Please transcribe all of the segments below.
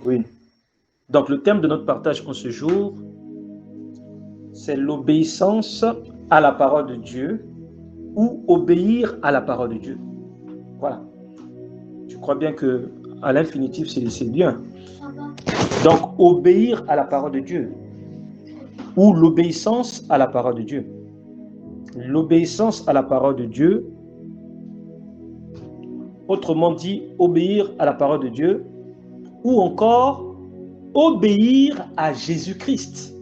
Oui. Donc, le thème de notre partage en ce jour, c'est l'obéissance à la parole de Dieu ou obéir à la parole de Dieu. Voilà. Je crois bien que à l'infinitif, c'est bien. Donc, obéir à la parole de Dieu ou l'obéissance à la parole de Dieu. L'obéissance à la parole de Dieu, autrement dit, obéir à la parole de Dieu, ou encore obéir à Jésus-Christ.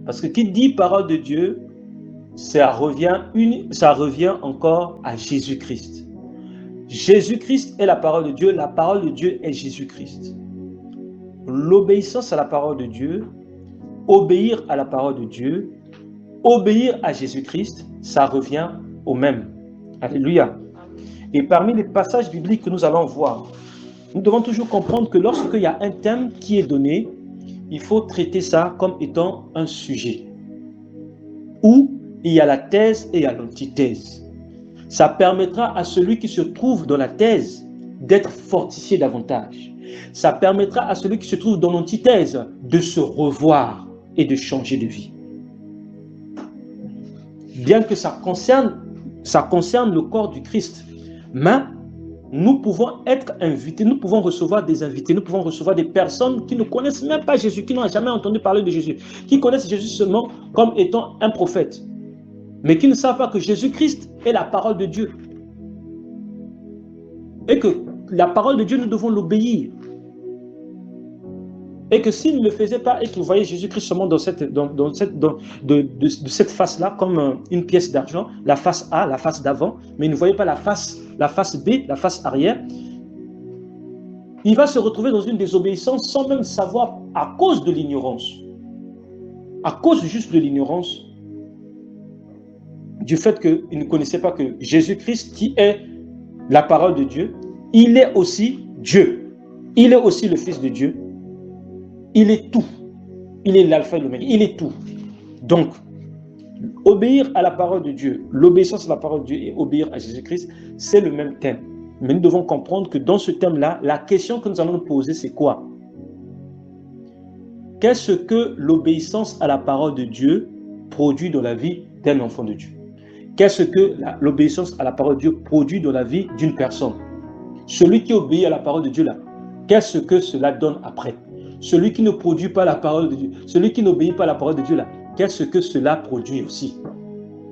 Parce que qui dit parole de Dieu, ça revient encore à Jésus-Christ. Jésus-Christ est la parole de Dieu est Jésus-Christ. L'obéissance à la parole de Dieu, obéir à la parole de Dieu, obéir à Jésus-Christ, ça revient au même. Alléluia. Et parmi les passages bibliques que nous allons voir, nous devons toujours comprendre que lorsqu'il y a un thème qui est donné, il faut traiter ça comme étant un sujet. Où il y a la thèse et il y a l'antithèse. Ça permettra à celui qui se trouve dans la thèse d'être fortifié davantage. Ça permettra à celui qui se trouve dans l'antithèse de se revoir et de changer de vie. Bien que ça concerne le corps du Christ, mais nous pouvons être invités, nous pouvons recevoir des invités, nous pouvons recevoir des personnes qui ne connaissent même pas Jésus, qui n'ont jamais entendu parler de Jésus, qui connaissent Jésus seulement comme étant un prophète, mais qui ne savent pas que Jésus-Christ est la parole de Dieu. Et que la parole de Dieu, nous devons l'obéir. Et que s'il ne le faisait pas, et que vous voyez Jésus-Christ seulement de cette face-là, comme une pièce d'argent, la face A, la face d'avant, mais il ne voyait pas la face B, la face arrière, il va se retrouver dans une désobéissance sans même savoir, à cause de l'ignorance. À cause juste de l'ignorance, du fait qu'il ne connaissait pas que Jésus-Christ, qui est la parole de Dieu, il est aussi Dieu. Il est aussi le Fils de Dieu. Il est tout. Il est l'alpha et l'oméga. Il est tout. Donc, obéir à la parole de Dieu, l'obéissance à la parole de Dieu et obéir à Jésus-Christ, c'est le même thème. Mais nous devons comprendre que dans ce thème-là, la question que nous allons nous poser, c'est quoi? Qu'est-ce que l'obéissance à la parole de Dieu produit dans la vie d'un enfant de Dieu? Qu'est-ce que l'obéissance à la parole de Dieu produit dans la vie d'une personne? Celui qui obéit à la parole de Dieu, là, qu'est-ce que cela donne après? Celui qui ne produit pas la parole de Dieu, celui qui n'obéit pas à la parole de Dieu, là, qu'est-ce que cela produit aussi?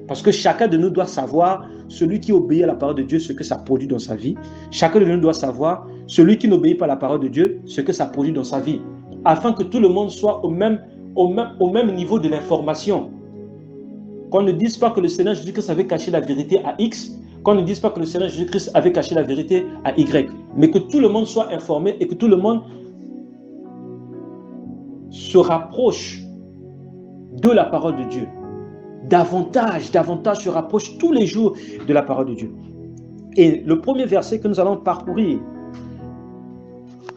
Parce que chacun de nous doit savoir, celui qui obéit à la parole de Dieu, ce que ça produit dans sa vie. Chacun de nous doit savoir, celui qui n'obéit pas à la parole de Dieu, ce que ça produit dans sa vie. Afin que tout le monde soit au même niveau de l'information. Qu'on ne dise pas que le Seigneur Jésus-Christ avait caché la vérité à X, qu'on ne dise pas que le Seigneur Jésus-Christ avait caché la vérité à Y, mais que tout le monde soit informé et que tout le monde se rapproche de la parole de Dieu. Davantage se rapproche tous les jours de la parole de Dieu. Et le premier verset que nous allons parcourir,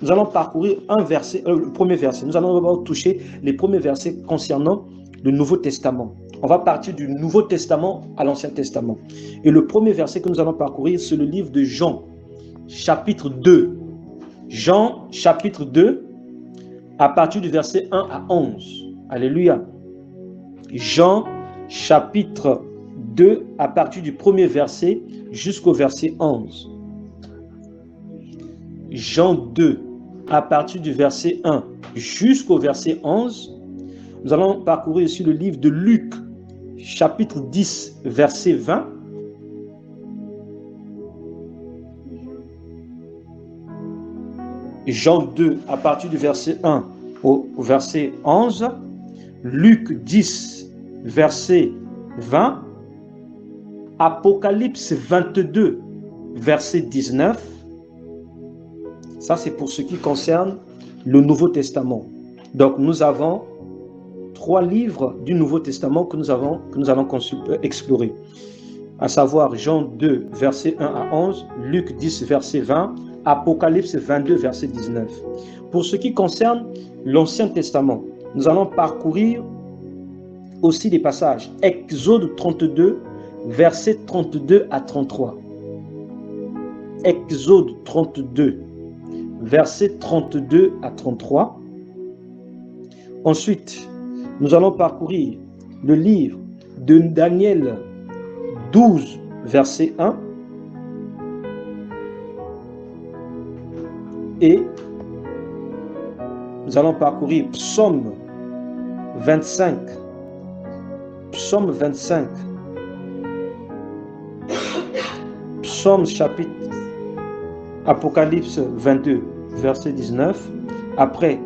un verset, le premier verset, nous allons toucher les premiers versets concernant le Nouveau Testament. On va partir du Nouveau Testament à l'Ancien Testament. Et le premier verset que nous allons parcourir, c'est le livre de Jean, chapitre 2. Jean, chapitre 2, à partir du verset 1 à 11. Alléluia. Jean, chapitre 2, à partir du premier verset jusqu'au verset 11. Jean 2, à partir du verset 1 jusqu'au verset 11. Nous allons parcourir aussi le livre de Luc, chapitre 10, verset 20. Jean 2, à partir du verset 1 au verset 11. Luc 10, verset 20. Apocalypse 22, verset 19. Ça, c'est pour ce qui concerne le Nouveau Testament. Donc, nous avons 3 livres du Nouveau Testament que nous allons explorer, à savoir Jean 2, verset 1 à 11, Luc 10, verset 20, Apocalypse 22, verset 19. Pour ce qui concerne l'Ancien Testament, nous allons parcourir aussi des passages. Exode 32, verset 32 à 33. Exode 32, versets 32 à 33. Ensuite, nous allons parcourir le livre de Daniel 12, verset 1. Et nous allons parcourir Psaume 25. Psaume 25. Psaume chapitre Apocalypse 22, verset 19. Après,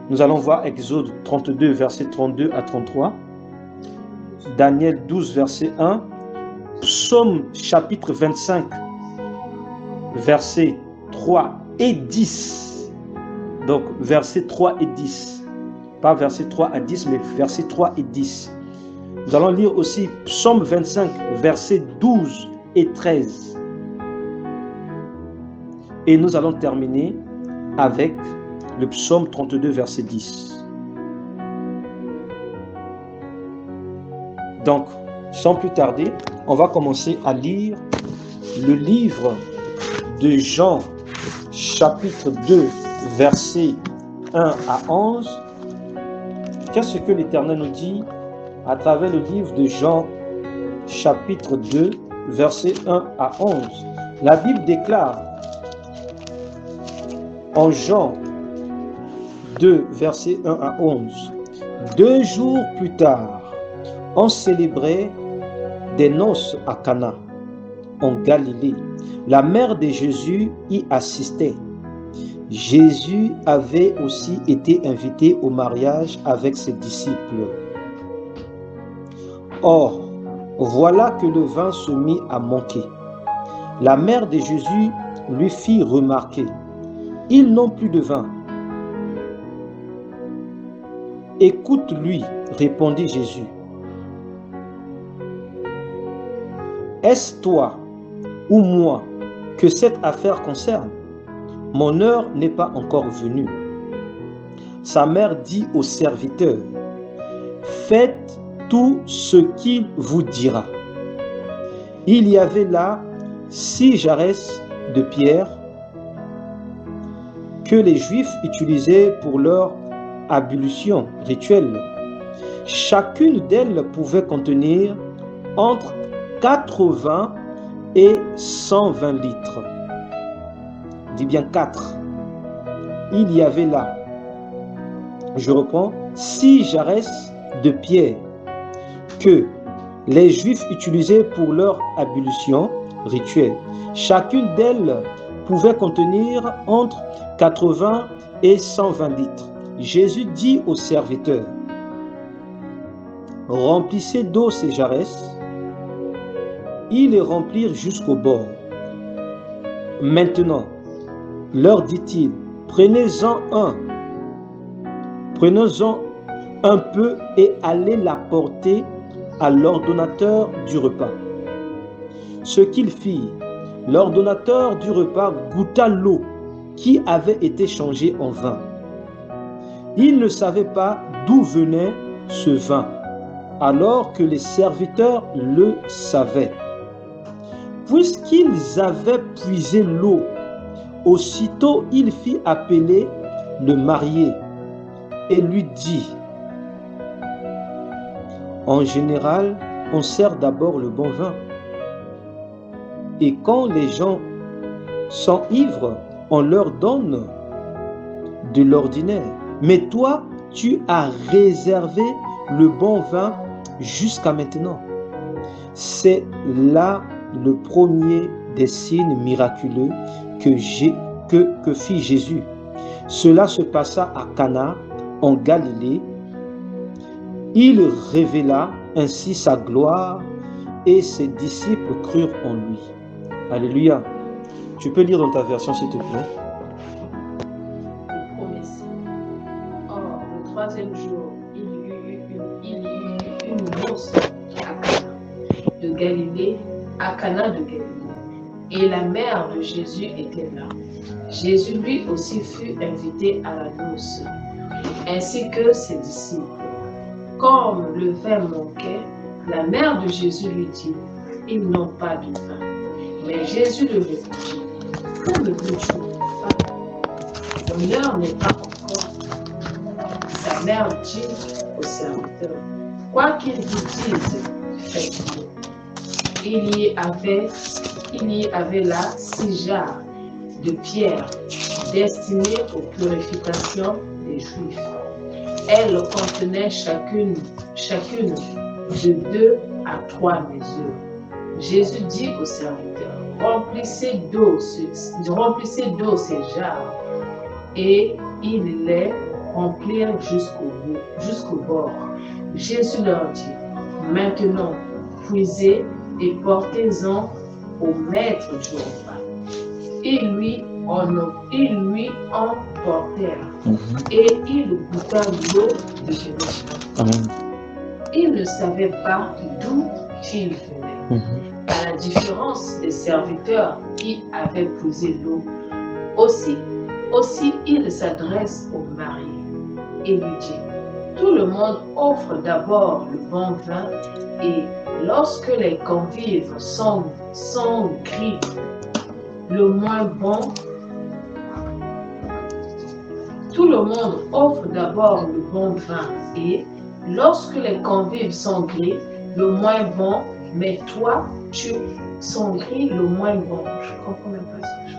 nous allons voir Exode 32, verset 32 à 33. Daniel 12, verset 1. Psaume chapitre 25, verset 3 et 10. Donc, verset 3 et 10. Pas verset 3 à 10, mais verset 3 et 10. Nous allons lire aussi Psaume 25, verset 12 et 13. Et nous allons terminer avec le Psaume 32, verset 10. Donc, sans plus tarder, on va commencer à lire le livre de Jean, chapitre 2, versets 1 à 11. Qu'est-ce que l'Éternel nous dit à travers le livre de Jean, chapitre 2, versets 1 à 11? La Bible déclare en Jean 2, versets 1 à 11. 2 jours plus tard, on célébrait des noces à Cana, en Galilée. La mère de Jésus y assistait. Jésus avait aussi été invité au mariage avec ses disciples. Or, voilà que le vin se mit à manquer. La mère de Jésus lui fit remarquer: ils n'ont plus de vin. Écoute-lui, répondit Jésus. Est-ce toi ou moi que cette affaire concerne? Mon heure n'est pas encore venue. Sa mère dit au serviteur: faites tout ce qu'il vous dira. Il y avait là 6 jarrets de pierre que les Juifs utilisaient pour leur ablution rituelle. Chacune d'elles pouvait contenir entre 80 et 120 litres. Dis bien 4. Il y avait là, je reprends, 6 jarrets de pierre que les Juifs utilisaient pour leur ablution rituelle. Chacune d'elles pouvait contenir entre 80 et 120 litres. Jésus dit aux serviteurs: remplissez d'eau ces jarrets. Ils les remplirent jusqu'au bord. Maintenant, leur dit-il, prenez-en un peu et allez l'apporter à l'ordonnateur du repas. Ce qu'il fit, l'ordonnateur du repas goûta l'eau qui avait été changée en vin. Il ne savait pas d'où venait ce vin, alors que les serviteurs le savaient. Puisqu'ils avaient puisé l'eau, aussitôt il fit appeler le marié et lui dit: en général, on sert d'abord le bon vin. Et quand les gens sont ivres, on leur donne de l'ordinaire. Mais toi, tu as réservé le bon vin jusqu'à maintenant. C'est là le premier des signes miraculeux que fit Jésus. Cela se passa à Cana, en Galilée. Il révéla ainsi sa gloire et ses disciples crurent en lui. Alléluia. Tu peux lire dans ta version, s'il te plaît. Or, le 3e jour, il y eut une noce à Cana de Galilée, et la mère de Jésus était là. Jésus lui aussi fut invité à la noce, ainsi que ses disciples. Comme le vin manquait, la mère de Jésus lui dit: ils n'ont pas de vin. Mais Jésus lui répondit: que me veux-tu, femme? l'heure n'est pas encore. Sa mère dit au serviteur, quoi qu'il vous dise, faites-le. Il y avait là 6 jarres de pierre destinées aux purifications des Juifs. Elles contenaient chacune de 2 à 3 mesures. Jésus dit au serviteur, remplissez d'eau ces jarres, et ils les remplirent jusqu'au bord. Jésus leur dit, maintenant, puisez et portez-en au maître du repas. Ils lui en portèrent, et il goûta l'eau de Jérusalem. Il ne savait pas d'où il venait. À la différence des serviteurs qui avaient posé l'eau. Aussi, il s'adresse au marié et lui dit, tout le monde offre d'abord le bon vin, et lorsque les convives sont gris, le moins bon. Tout le monde offre d'abord le bon vin, et lorsque les convives sont gris, le moins bon, mais toi, tu sont gris, le moins bon. Je comprends même pas ce que je...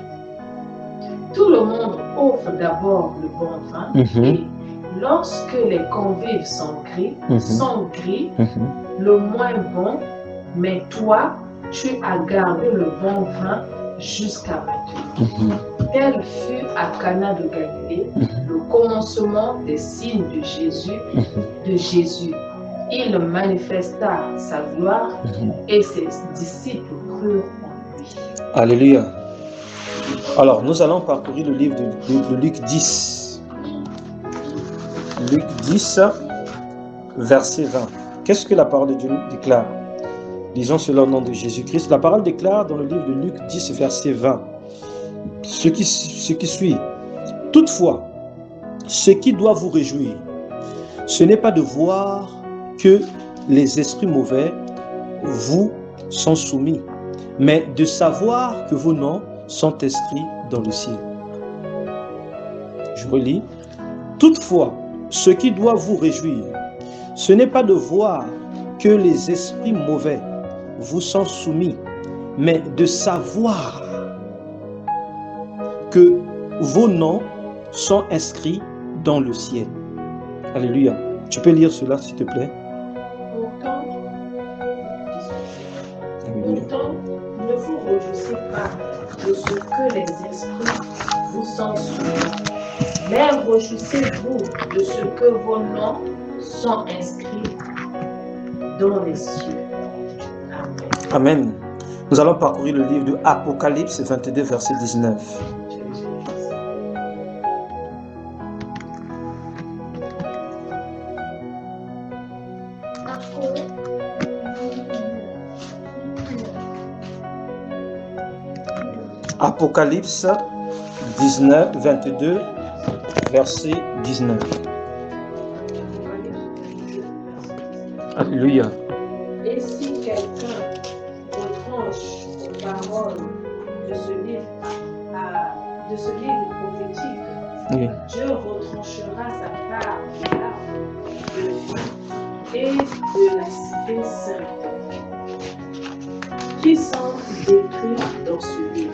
Tout le monde offre d'abord le bon vin, et lorsque les convives sont gris, le moins bon, mais toi, tu as gardé le bon vin jusqu'à maintenant. Tel fut à Cana de Galilée le commencement des signes de Jésus. Il manifesta sa gloire et ses disciples crurent en lui. Alléluia. Alors, nous allons parcourir le livre de Luc 10. Luc 10, verset 20. Qu'est-ce que la parole de Dieu nous déclare? Lisons cela au nom de Jésus-Christ. La parole déclare dans le livre de Luc 10, verset 20. Ce qui suit. Toutefois, ce qui doit vous réjouir, ce n'est pas de voir que les esprits mauvais vous sont soumis, mais de savoir que vos noms sont inscrits dans le ciel. Je relis. Toutefois, ce qui doit vous réjouir, ce n'est pas de voir que les esprits mauvais vous sont soumis, mais de savoir que vos noms sont inscrits dans le ciel. Alléluia. Tu peux lire cela, s'il te plaît? Pourtant, ne vous réjouissez pas de ce que les esprits vous sont soumis, mais réjouissez-vous de ce que vos noms sont inscrits dans les cieux. Amen. Amen. Nous allons parcourir le livre de Apocalypse 22, verset 19. Apocalypse 22, verset 19. Alléluia. Et si quelqu'un retranche aux paroles de ce livre prophétique, Dieu retranchera sa part de l'arbre de vie et de la cité sainte, qui sont décrits dans ce livre.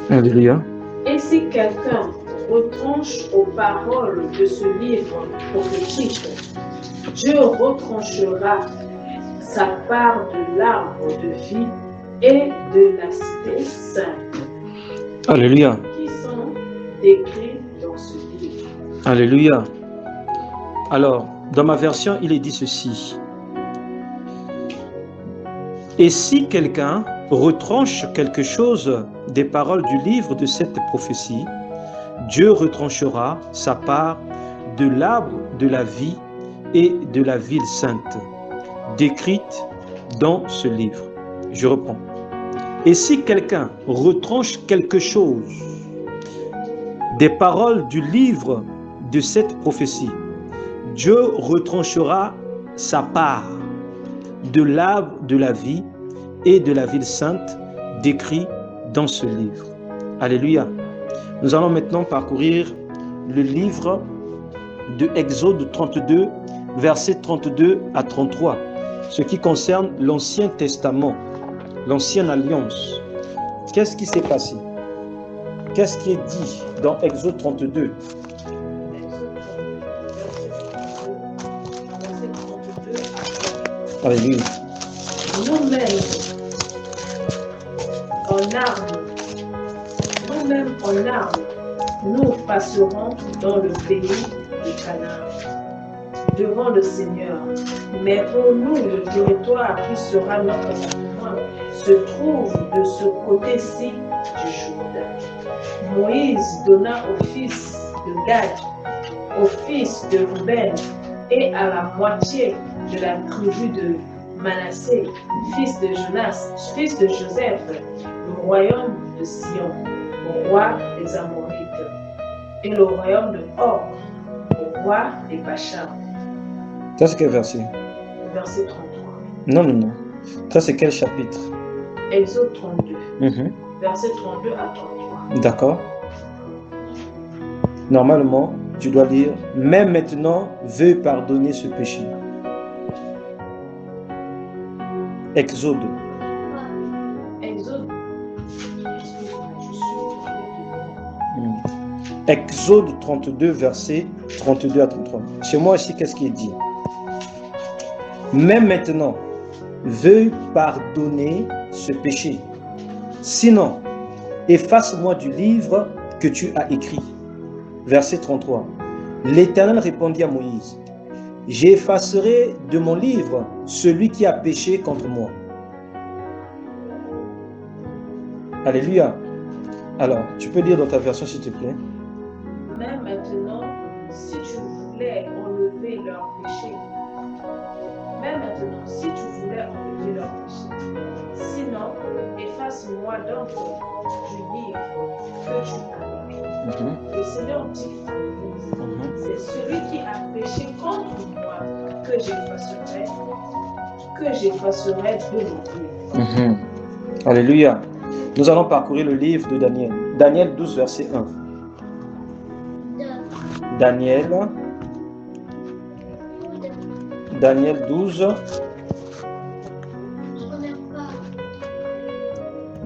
Alléluia. Et si quelqu'un retranche aux paroles de ce livre prophétique, Dieu retranchera sa part de l'arbre de vie et de la cité sainte. Alléluia. Qui sont décrits dans ce livre. Alléluia. Alors, dans ma version, il est dit ceci. Et si quelqu'un retranche quelque chose des paroles du livre de cette prophétie, Dieu retranchera sa part de l'arbre de la vie et de la ville sainte, décrite dans ce livre. Je reprends. Et si quelqu'un retranche quelque chose des paroles du livre de cette prophétie, Dieu retranchera sa part de l'arbre de la vie et de la ville sainte décrit dans ce livre. Alléluia. Nous allons maintenant parcourir le livre de Exode 32, versets 32 à 33, ce qui concerne l'Ancien Testament, l'Ancienne Alliance. Qu'est-ce qui s'est passé? Qu'est-ce qui est dit dans Exode 32? Alléluia. Nous-mêmes en armes, nous passerons dans le pays de Canaan, devant le Seigneur. Mais pour nous, le territoire qui sera notre témoin se trouve de ce côté-ci du Jourdain. Moïse donna aux fils de Gad, aux fils de Ruben et à la moitié de la tribu de Manassé, fils de Jonas, fils de Joseph, le royaume de Sion, au roi des Amorites, et le royaume de Og, au roi des Bachans. Ça, c'est quel verset? Verset 33. Non. Ça, c'est quel chapitre? Exode 32. Verset 32 à 33. D'accord. Normalement, tu dois lire « Mais maintenant, veuille pardonner ce péché ». Exode. Exode 32, verset 32 à 33. Chez moi ici, qu'est-ce qui est dit? Mais maintenant, veuille pardonner ce péché. Sinon, efface-moi du livre que tu as écrit. Verset 33. L'Éternel répondit à Moïse, j'effacerai de mon livre celui qui a péché contre moi. Alléluia. Alors, tu peux lire dans ta version s'il te plaît. Mais maintenant, si tu voulais enlever leur péché, sinon, efface-moi donc du livre que tu as écrit. Le Seigneur dit à Moïse, c'est celui qui a péché contre moi que j'effacerai de mon livre. Alléluia. Nous allons parcourir le livre de Daniel. Daniel 12, verset 1. Daniel 12.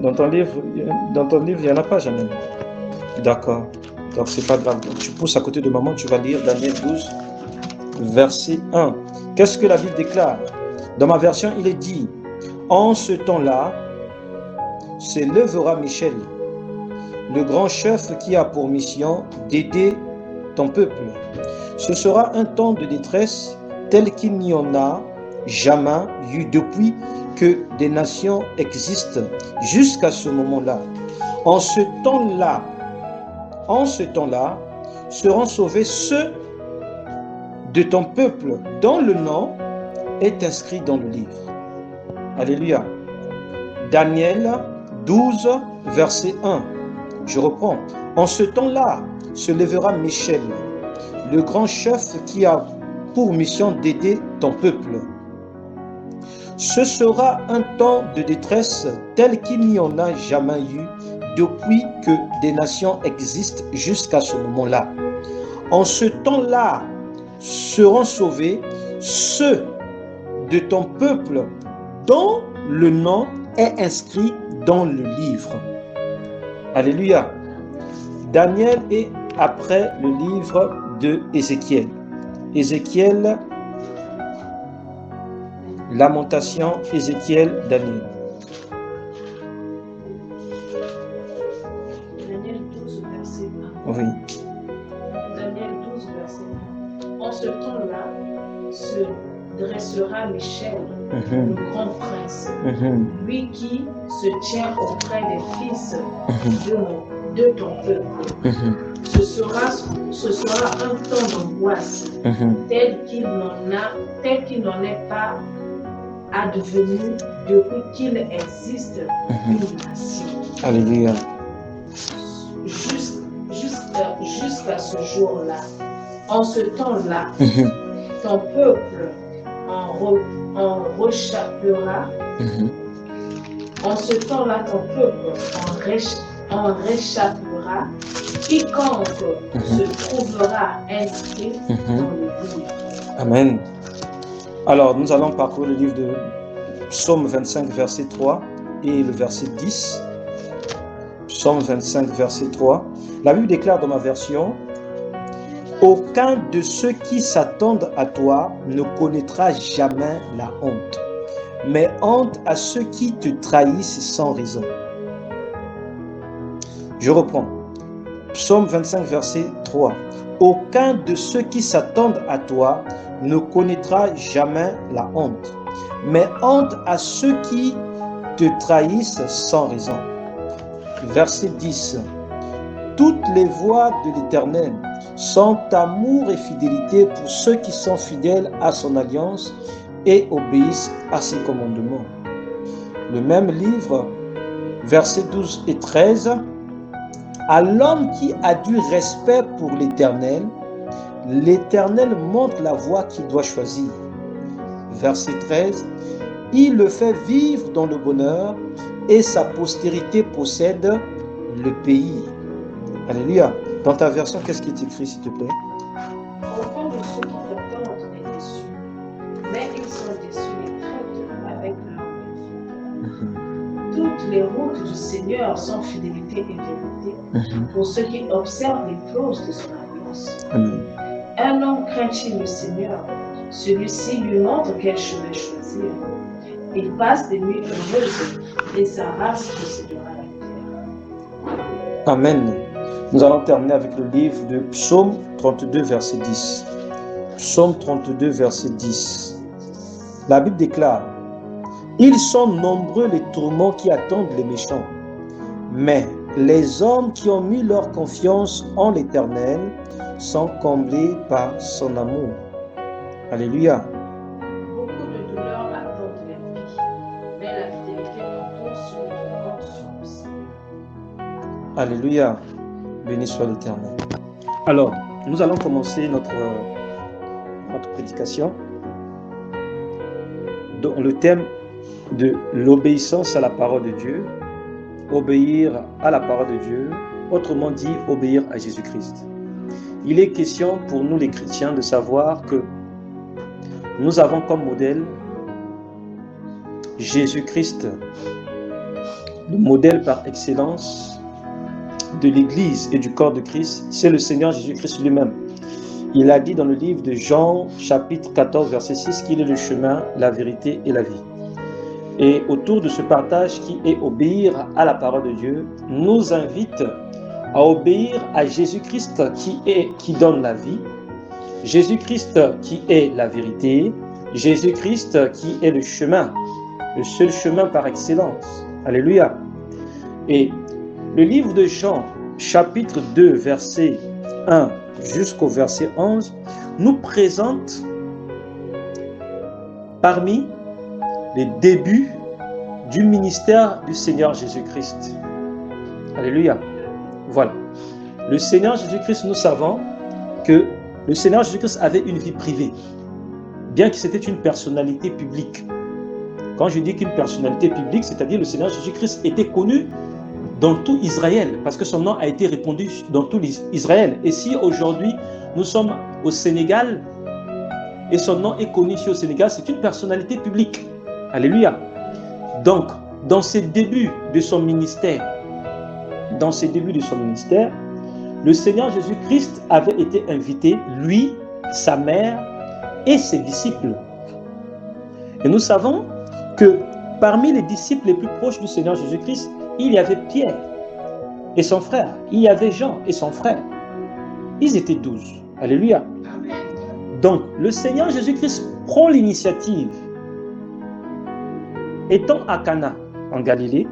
Dans ton livre, il n'y en a pas jamais. D'accord. Donc, c'est pas grave. Donc, tu pousses à côté de maman, tu vas lire Daniel 12, verset 1. Qu'est-ce que la Bible déclare? Dans ma version, il est dit, en ce temps-là, s'élèvera Michel, le grand chef qui a pour mission d'aider ton peuple. Ce sera un temps de détresse tel qu'il n'y en a jamais eu depuis que des nations existent jusqu'à ce moment-là. En ce temps-là, seront sauvés ceux de ton peuple dont le nom est inscrit dans le livre. Alléluia. Daniel 12, verset 1. Je reprends. En ce temps-là, se lèvera Michel, le grand chef qui a pour mission d'aider ton peuple. Ce sera un temps de détresse tel qu'il n'y en a jamais eu depuis que des nations existent jusqu'à ce moment-là. En ce temps-là seront sauvés ceux de ton peuple dont le nom est inscrit dans le livre. Alléluia. Daniel est après le livre de Ézéchiel. Ézéchiel, Lamentation, Ézéchiel, Daniel. Daniel 12, verset 1. Oui. Daniel 12, verset 1. En ce temps-là, se dressera Michel, le grand prince, lui qui se tient auprès des fils de ton peuple. Ce sera un temps d'angoisse tel qu'il n'en est pas advenu depuis qu'il existe une nation. Alléluia. Jusqu'à ce jour-là, en ce temps-là, ton peuple en réchappera. En ce temps-là, ton peuple en réchappera quiconque se trouvera inscrit dans le livre. Amen. Alors, nous allons parcourir le livre de Psaume 25, verset 3 et le verset 10. Psaume 25, verset 3. La Bible déclare dans ma version: aucun de ceux qui s'attendent à toi ne connaîtra jamais la honte, mais honte à ceux qui te trahissent sans raison. Je reprends. Psaume 25, verset 3. Aucun de ceux qui s'attendent à toi ne connaîtra jamais la honte, mais honte à ceux qui te trahissent sans raison. Verset 10. Toutes les voies de l'Éternel sont amour et fidélité pour ceux qui sont fidèles à son alliance et obéissent à ses commandements. Le même livre, versets 12 et 13. À l'homme qui a du respect pour l'Éternel, l'Éternel montre la voie qu'il doit choisir. Verset 13. Il le fait vivre dans le bonheur et sa postérité possède le pays. Alléluia. Dans ta version, qu'est-ce qui est écrit, s'il te plaît? Aucun de ceux qui t'attendent n'est déçu, mais ils sont déçus et traitent avec leur Toutes les routes du Seigneur sont fidélité et vérité pour ceux qui observent les clauses de son alliance. Un homme craint-il le Seigneur, celui-ci lui montre quel chemin choisir. Il passe des nuits heureuses et sa race possédera la terre. Amen. Nous allons terminer avec le livre de Psaume 32, verset 10. Psaume 32, verset 10. La Bible déclare: ils sont nombreux les tourments qui attendent les méchants, mais les hommes qui ont mis leur confiance en l'Éternel sont comblés par son amour. Alléluia. Beaucoup de douleurs attendent la vie, mais la fidélité entoure celui qui compte sur le Seigneur. Alléluia. Béni soit l'Éternel. Alors, nous allons commencer notre prédication dans le thème de l'obéissance à la parole de Dieu, obéir à la parole de Dieu, autrement dit, obéir à Jésus-Christ. Il est question pour nous les chrétiens de savoir que nous avons comme modèle Jésus-Christ, le modèle par excellence de l'Église et du corps de Christ, c'est le Seigneur Jésus-Christ lui-même. Il a dit dans le livre de Jean, chapitre 14, verset 6, qu'il est le chemin, la vérité et la vie. Et autour de ce partage qui est obéir à la parole de Dieu, nous invite à obéir à Jésus-Christ qui donne la vie, Jésus-Christ qui est la vérité, Jésus-Christ qui est le chemin, le seul chemin par excellence. Alléluia. Et le livre de Jean, chapitre 2, verset 1 jusqu'au verset 11, nous présente parmi les débuts du ministère du Seigneur Jésus-Christ. Alléluia. Voilà. Le Seigneur Jésus-Christ, nous savons que le Seigneur Jésus-Christ avait une vie privée, bien que c'était une personnalité publique. Quand je dis qu'une personnalité publique, c'est-à-dire le Seigneur Jésus-Christ était connu dans tout Israël, parce que son nom a été répandu dans tout Israël. Et si aujourd'hui nous sommes au Sénégal et son nom est connu ici au Sénégal, c'est une personnalité publique. Alléluia. Donc, dans ses débuts de son ministère, le Seigneur Jésus-Christ avait été invité, lui, sa mère et ses disciples. Et nous savons que parmi les disciples les plus proches du Seigneur Jésus-Christ, il y avait Pierre et son frère. Il y avait Jean et son frère. Ils étaient 12. Alléluia. Donc, le Seigneur Jésus-Christ prend l'initiative, étant à Cana, en Galilée,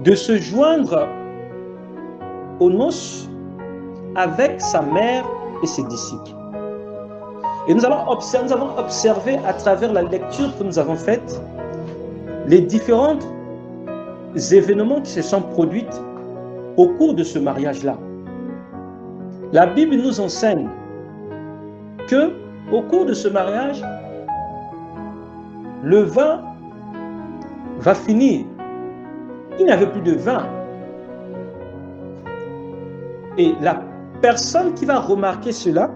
de se joindre aux noces avec sa mère et ses disciples. Et nous avons observé à travers la lecture que nous avons faite les différents événements qui se sont produits au cours de ce mariage-là. La Bible nous enseigne que au cours de ce mariage, le vin va finir. Il n'y avait plus de vin Et la personne qui va remarquer cela,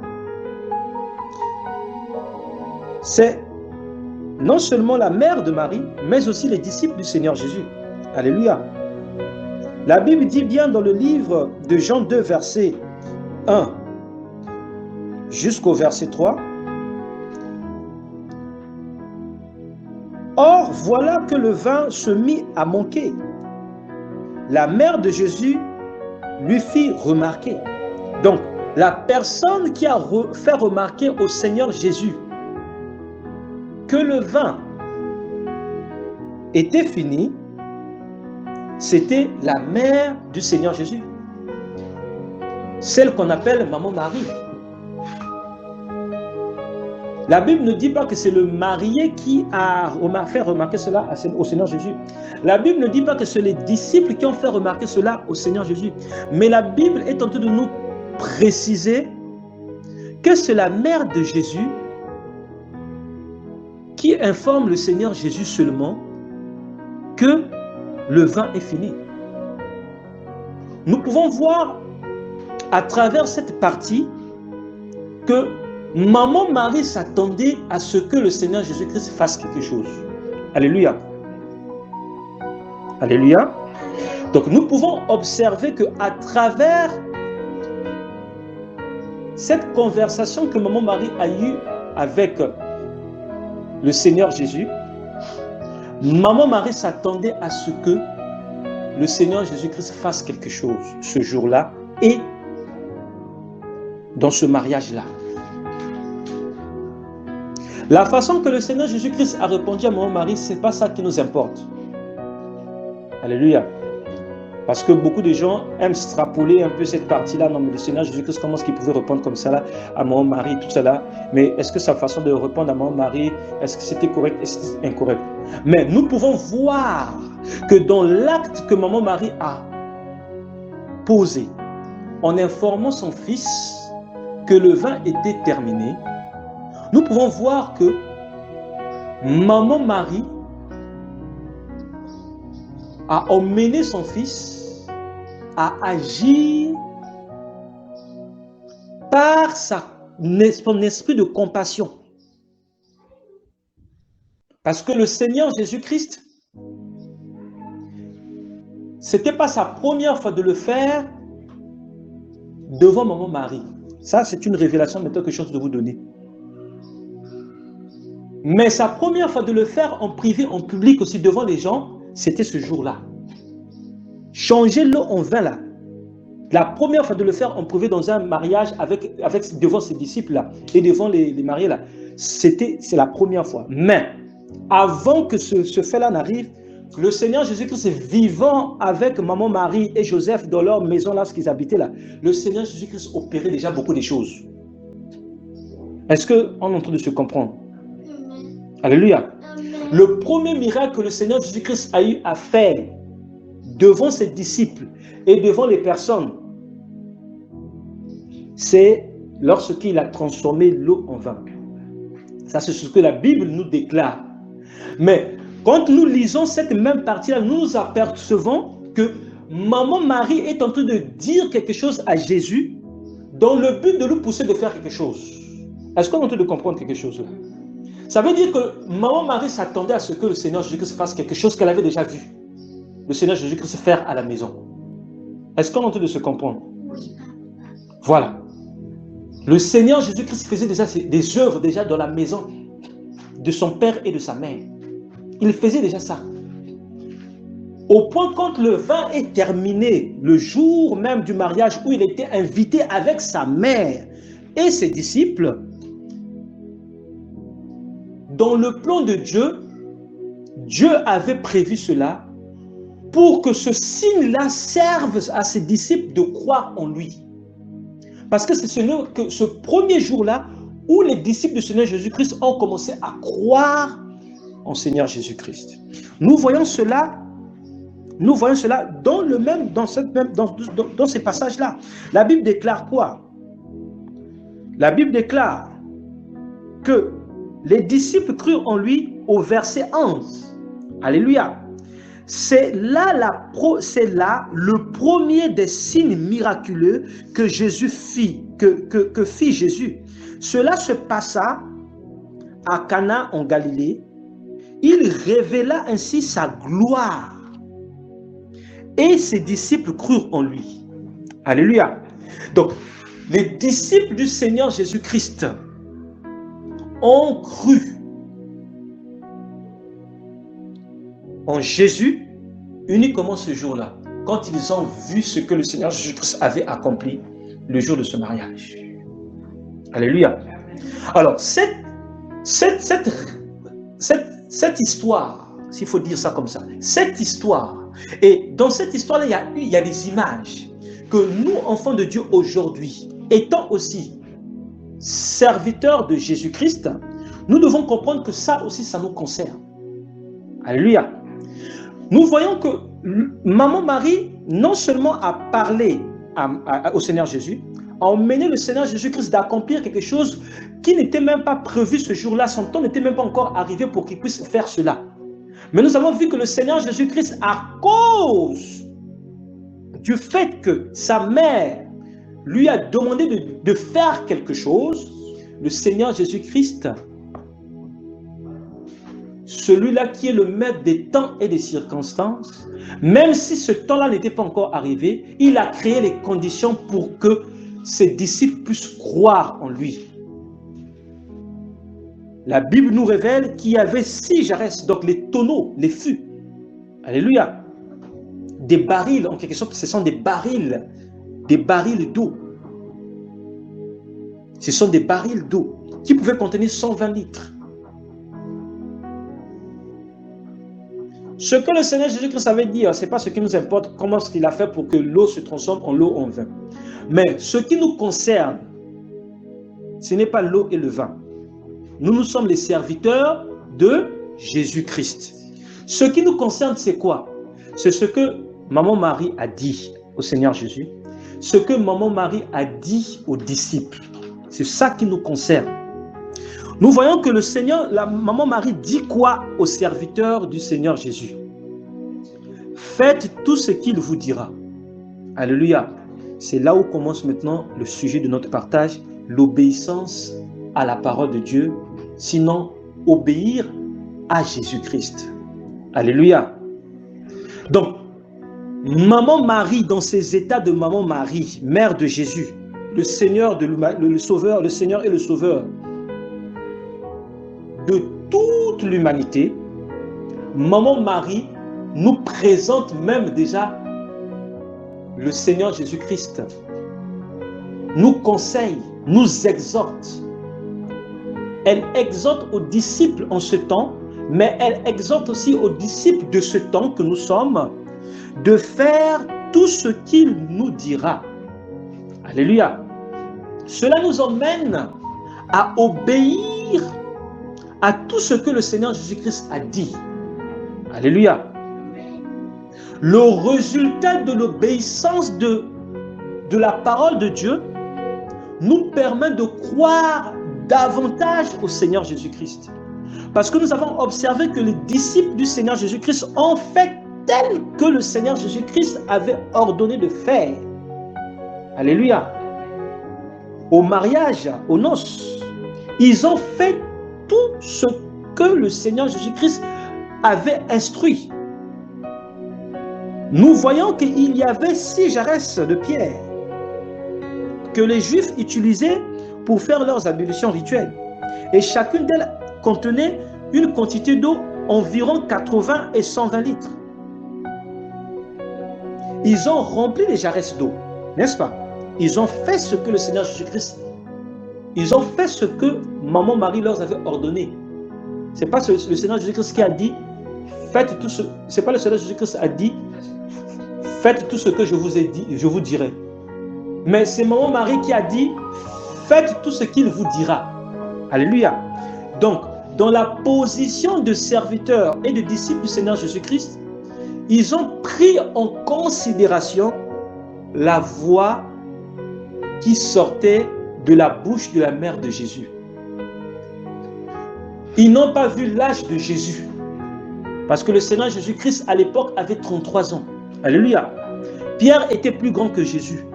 c'est non seulement la mère de Marie, mais aussi les disciples du Seigneur Jésus. Alléluia. La Bible dit bien dans le livre de Jean 2, verset 1 jusqu'au verset 3. Or, voilà que le vin se mit à manquer. La mère de Jésus lui fit remarquer. Donc, la personne qui a fait remarquer au Seigneur Jésus que le vin était fini, c'était la mère du Seigneur Jésus. Celle qu'on appelle Maman Marie. La Bible ne dit pas que c'est le marié qui a fait remarquer cela au Seigneur Jésus. La Bible ne dit pas que c'est les disciples qui ont fait remarquer cela au Seigneur Jésus. Mais la Bible est en train de nous préciser que c'est la mère de Jésus qui informe le Seigneur Jésus seulement que le vin est fini. Nous pouvons voir à travers cette partie que Maman Marie s'attendait à ce que le Seigneur Jésus-Christ fasse quelque chose. Alléluia. Alléluia. Donc nous pouvons observer qu'à travers cette conversation que Maman Marie a eue avec le Seigneur Jésus, Maman Marie s'attendait à ce que le Seigneur Jésus-Christ fasse quelque chose ce jour-là et dans ce mariage-là. La façon que le Seigneur Jésus-Christ a répondu à Maman Marie, ce n'est pas ça qui nous importe. Alléluia. Parce que beaucoup de gens aiment extrapoler un peu cette partie-là. Non, mais le Seigneur Jésus-Christ, comment est-ce qu'il pouvait répondre comme ça là, à Maman Marie, tout cela. Mais est-ce que sa façon de répondre à Maman Marie, est-ce que c'était correct, est-ce que c'était incorrect? Mais nous pouvons voir que dans l'acte que Maman Marie a posé, en informant son fils que le vin était terminé, nous pouvons voir que Maman Marie a emmené son fils à agir par son esprit de compassion. Parce que le Seigneur Jésus-Christ, ce n'était pas sa première fois de le faire devant Maman Marie. Ça, c'est une révélation maintenant que je suis en train de vous donner. Mais sa première fois de le faire en privé, en public aussi, devant les gens, c'était ce jour-là. Changer l'eau en vin là. La première fois de le faire en privé dans un mariage devant ses disciples-là et devant les mariés là, c'est la première fois. Mais avant que ce fait-là n'arrive, le Seigneur Jésus-Christ vivant avec Maman Marie et Joseph dans leur maison là, ce qu'ils habitaient là, le Seigneur Jésus-Christ opérait déjà beaucoup de choses. Est-ce qu'on est en train de se comprendre? Alléluia. Le premier miracle que le Seigneur Jésus-Christ a eu à faire devant ses disciples et devant les personnes, c'est lorsqu'il a transformé l'eau en vin. Ça, c'est ce que la Bible nous déclare. Mais quand nous lisons cette même partie-là, nous apercevons que Maman Marie est en train de dire quelque chose à Jésus dans le but de le pousser de faire quelque chose. Est-ce qu'on est en train de comprendre quelque chose là? Ça veut dire que Maman Marie s'attendait à ce que le Seigneur Jésus-Christ fasse quelque chose qu'elle avait déjà vu le Seigneur Jésus-Christ faire à la maison. Est-ce qu'on est en train de se comprendre? Voilà. Le Seigneur Jésus-Christ faisait déjà des œuvres déjà dans la maison de son père et de sa mère. Il faisait déjà ça. Au point quand le vin est terminé, le jour même du mariage où il était invité avec sa mère et ses disciples, dans le plan de Dieu, Dieu avait prévu cela pour que ce signe-là serve à ses disciples de croire en lui. Parce que c'est ce premier jour-là où les disciples du Seigneur Jésus-Christ ont commencé à croire en Seigneur Jésus-Christ. Nous voyons cela dans ces passages-là. La Bible déclare quoi? La Bible déclare que les disciples crurent en lui au verset 11. Alléluia. c'est là le premier des signes miraculeux que Jésus fit, que fit Jésus. Cela se passa à Cana en Galilée. Il révéla ainsi sa gloire et ses disciples crurent en lui. Alléluia. Donc, les disciples du Seigneur Jésus-Christ ont cru en Jésus uniquement ce jour-là, quand ils ont vu ce que le Seigneur Jésus-Christ avait accompli le jour de ce mariage. Alléluia. Alors, cette histoire, s'il faut dire ça comme ça, cette histoire, et dans cette histoire-là, il y a des images que nous, enfants de Dieu aujourd'hui, étant aussi serviteurs de Jésus-Christ, nous devons comprendre que ça aussi, ça nous concerne. Alléluia. Nous voyons que Maman Marie, non seulement a parlé au Seigneur Jésus, a emmené le Seigneur Jésus-Christ d'accomplir quelque chose qui n'était même pas prévu ce jour-là. Son temps n'était même pas encore arrivé pour qu'il puisse faire cela. Mais nous avons vu que le Seigneur Jésus-Christ, à cause du fait que sa mère lui a demandé de faire quelque chose, le Seigneur Jésus-Christ, celui-là qui est le maître des temps et des circonstances, même si ce temps-là n'était pas encore arrivé, il a créé les conditions pour que ses disciples puissent croire en lui. La Bible nous révèle qu'il y avait 6 jarrets, donc les tonneaux, les fûts. Alléluia. Des barils, en quelque sorte, ce sont des barils d'eau. Ce sont des barils d'eau qui pouvaient contenir 120 litres. Ce que le Seigneur Jésus-Christ avait dit, ce n'est pas ce qui nous importe, comment il a fait pour que l'eau se transforme en l'eau en vin. Mais ce qui nous concerne, ce n'est pas l'eau et le vin. Nous sommes les serviteurs de Jésus-Christ. Ce qui nous concerne, c'est quoi? C'est ce que Maman Marie a dit au Seigneur Jésus, ce que Maman Marie a dit aux disciples. C'est ça qui nous concerne. Nous voyons que la Maman Marie dit quoi aux serviteurs du Seigneur Jésus? Faites tout ce qu'il vous dira. Alléluia. C'est là où commence maintenant le sujet de notre partage, l'obéissance à la parole de Dieu, sinon obéir à Jésus-Christ. Alléluia. Donc, Maman Marie, dans ses états de Maman Marie, mère de Jésus, le Seigneur, le Sauveur, le Seigneur et le Sauveur de toute l'humanité, Maman Marie nous présente même déjà le Seigneur Jésus-Christ, nous conseille, nous exhorte. Elle exhorte aux disciples en ce temps, mais elle exhorte aussi aux disciples de ce temps que nous sommes, de faire tout ce qu'il nous dira. Alléluia. Cela nous emmène à obéir à tout ce que le Seigneur Jésus-Christ a dit. Alléluia. Le résultat de l'obéissance de la parole de Dieu nous permet de croire davantage au Seigneur Jésus-Christ. Parce que nous avons observé que les disciples du Seigneur Jésus-Christ ont fait tel que le Seigneur Jésus-Christ avait ordonné de faire. Alléluia. Au mariage, aux noces, ils ont fait tout ce que le Seigneur Jésus-Christ avait instruit. Nous voyons qu'il y avait 6 jarrets de pierre que les Juifs utilisaient pour faire leurs ablutions rituelles. Et chacune d'elles contenait une quantité d'eau environ 80 et 120 litres. Ils ont rempli les jarrets d'eau, n'est-ce pas? Ils ont fait ce que le Seigneur Jésus-Christ, ils ont fait ce que Maman Marie leur avait ordonné. Ce n'est pas le Seigneur Jésus-Christ qui a dit, faites tout ce, c'est pas le Seigneur Jésus-Christ a dit, faites tout ce que je vous ai dit, je vous dirai. Mais c'est Maman Marie qui a dit, faites tout ce qu'il vous dira. Alléluia. Donc, dans la position de serviteurs et de disciples du Seigneur Jésus-Christ, ils ont pris en considération la voix qui sortait de la bouche de la mère de Jésus. Ils n'ont pas vu l'âge de Jésus. Parce que le Seigneur Jésus-Christ, à l'époque, avait 33 ans. Alléluia. Pierre était plus grand que Jésus.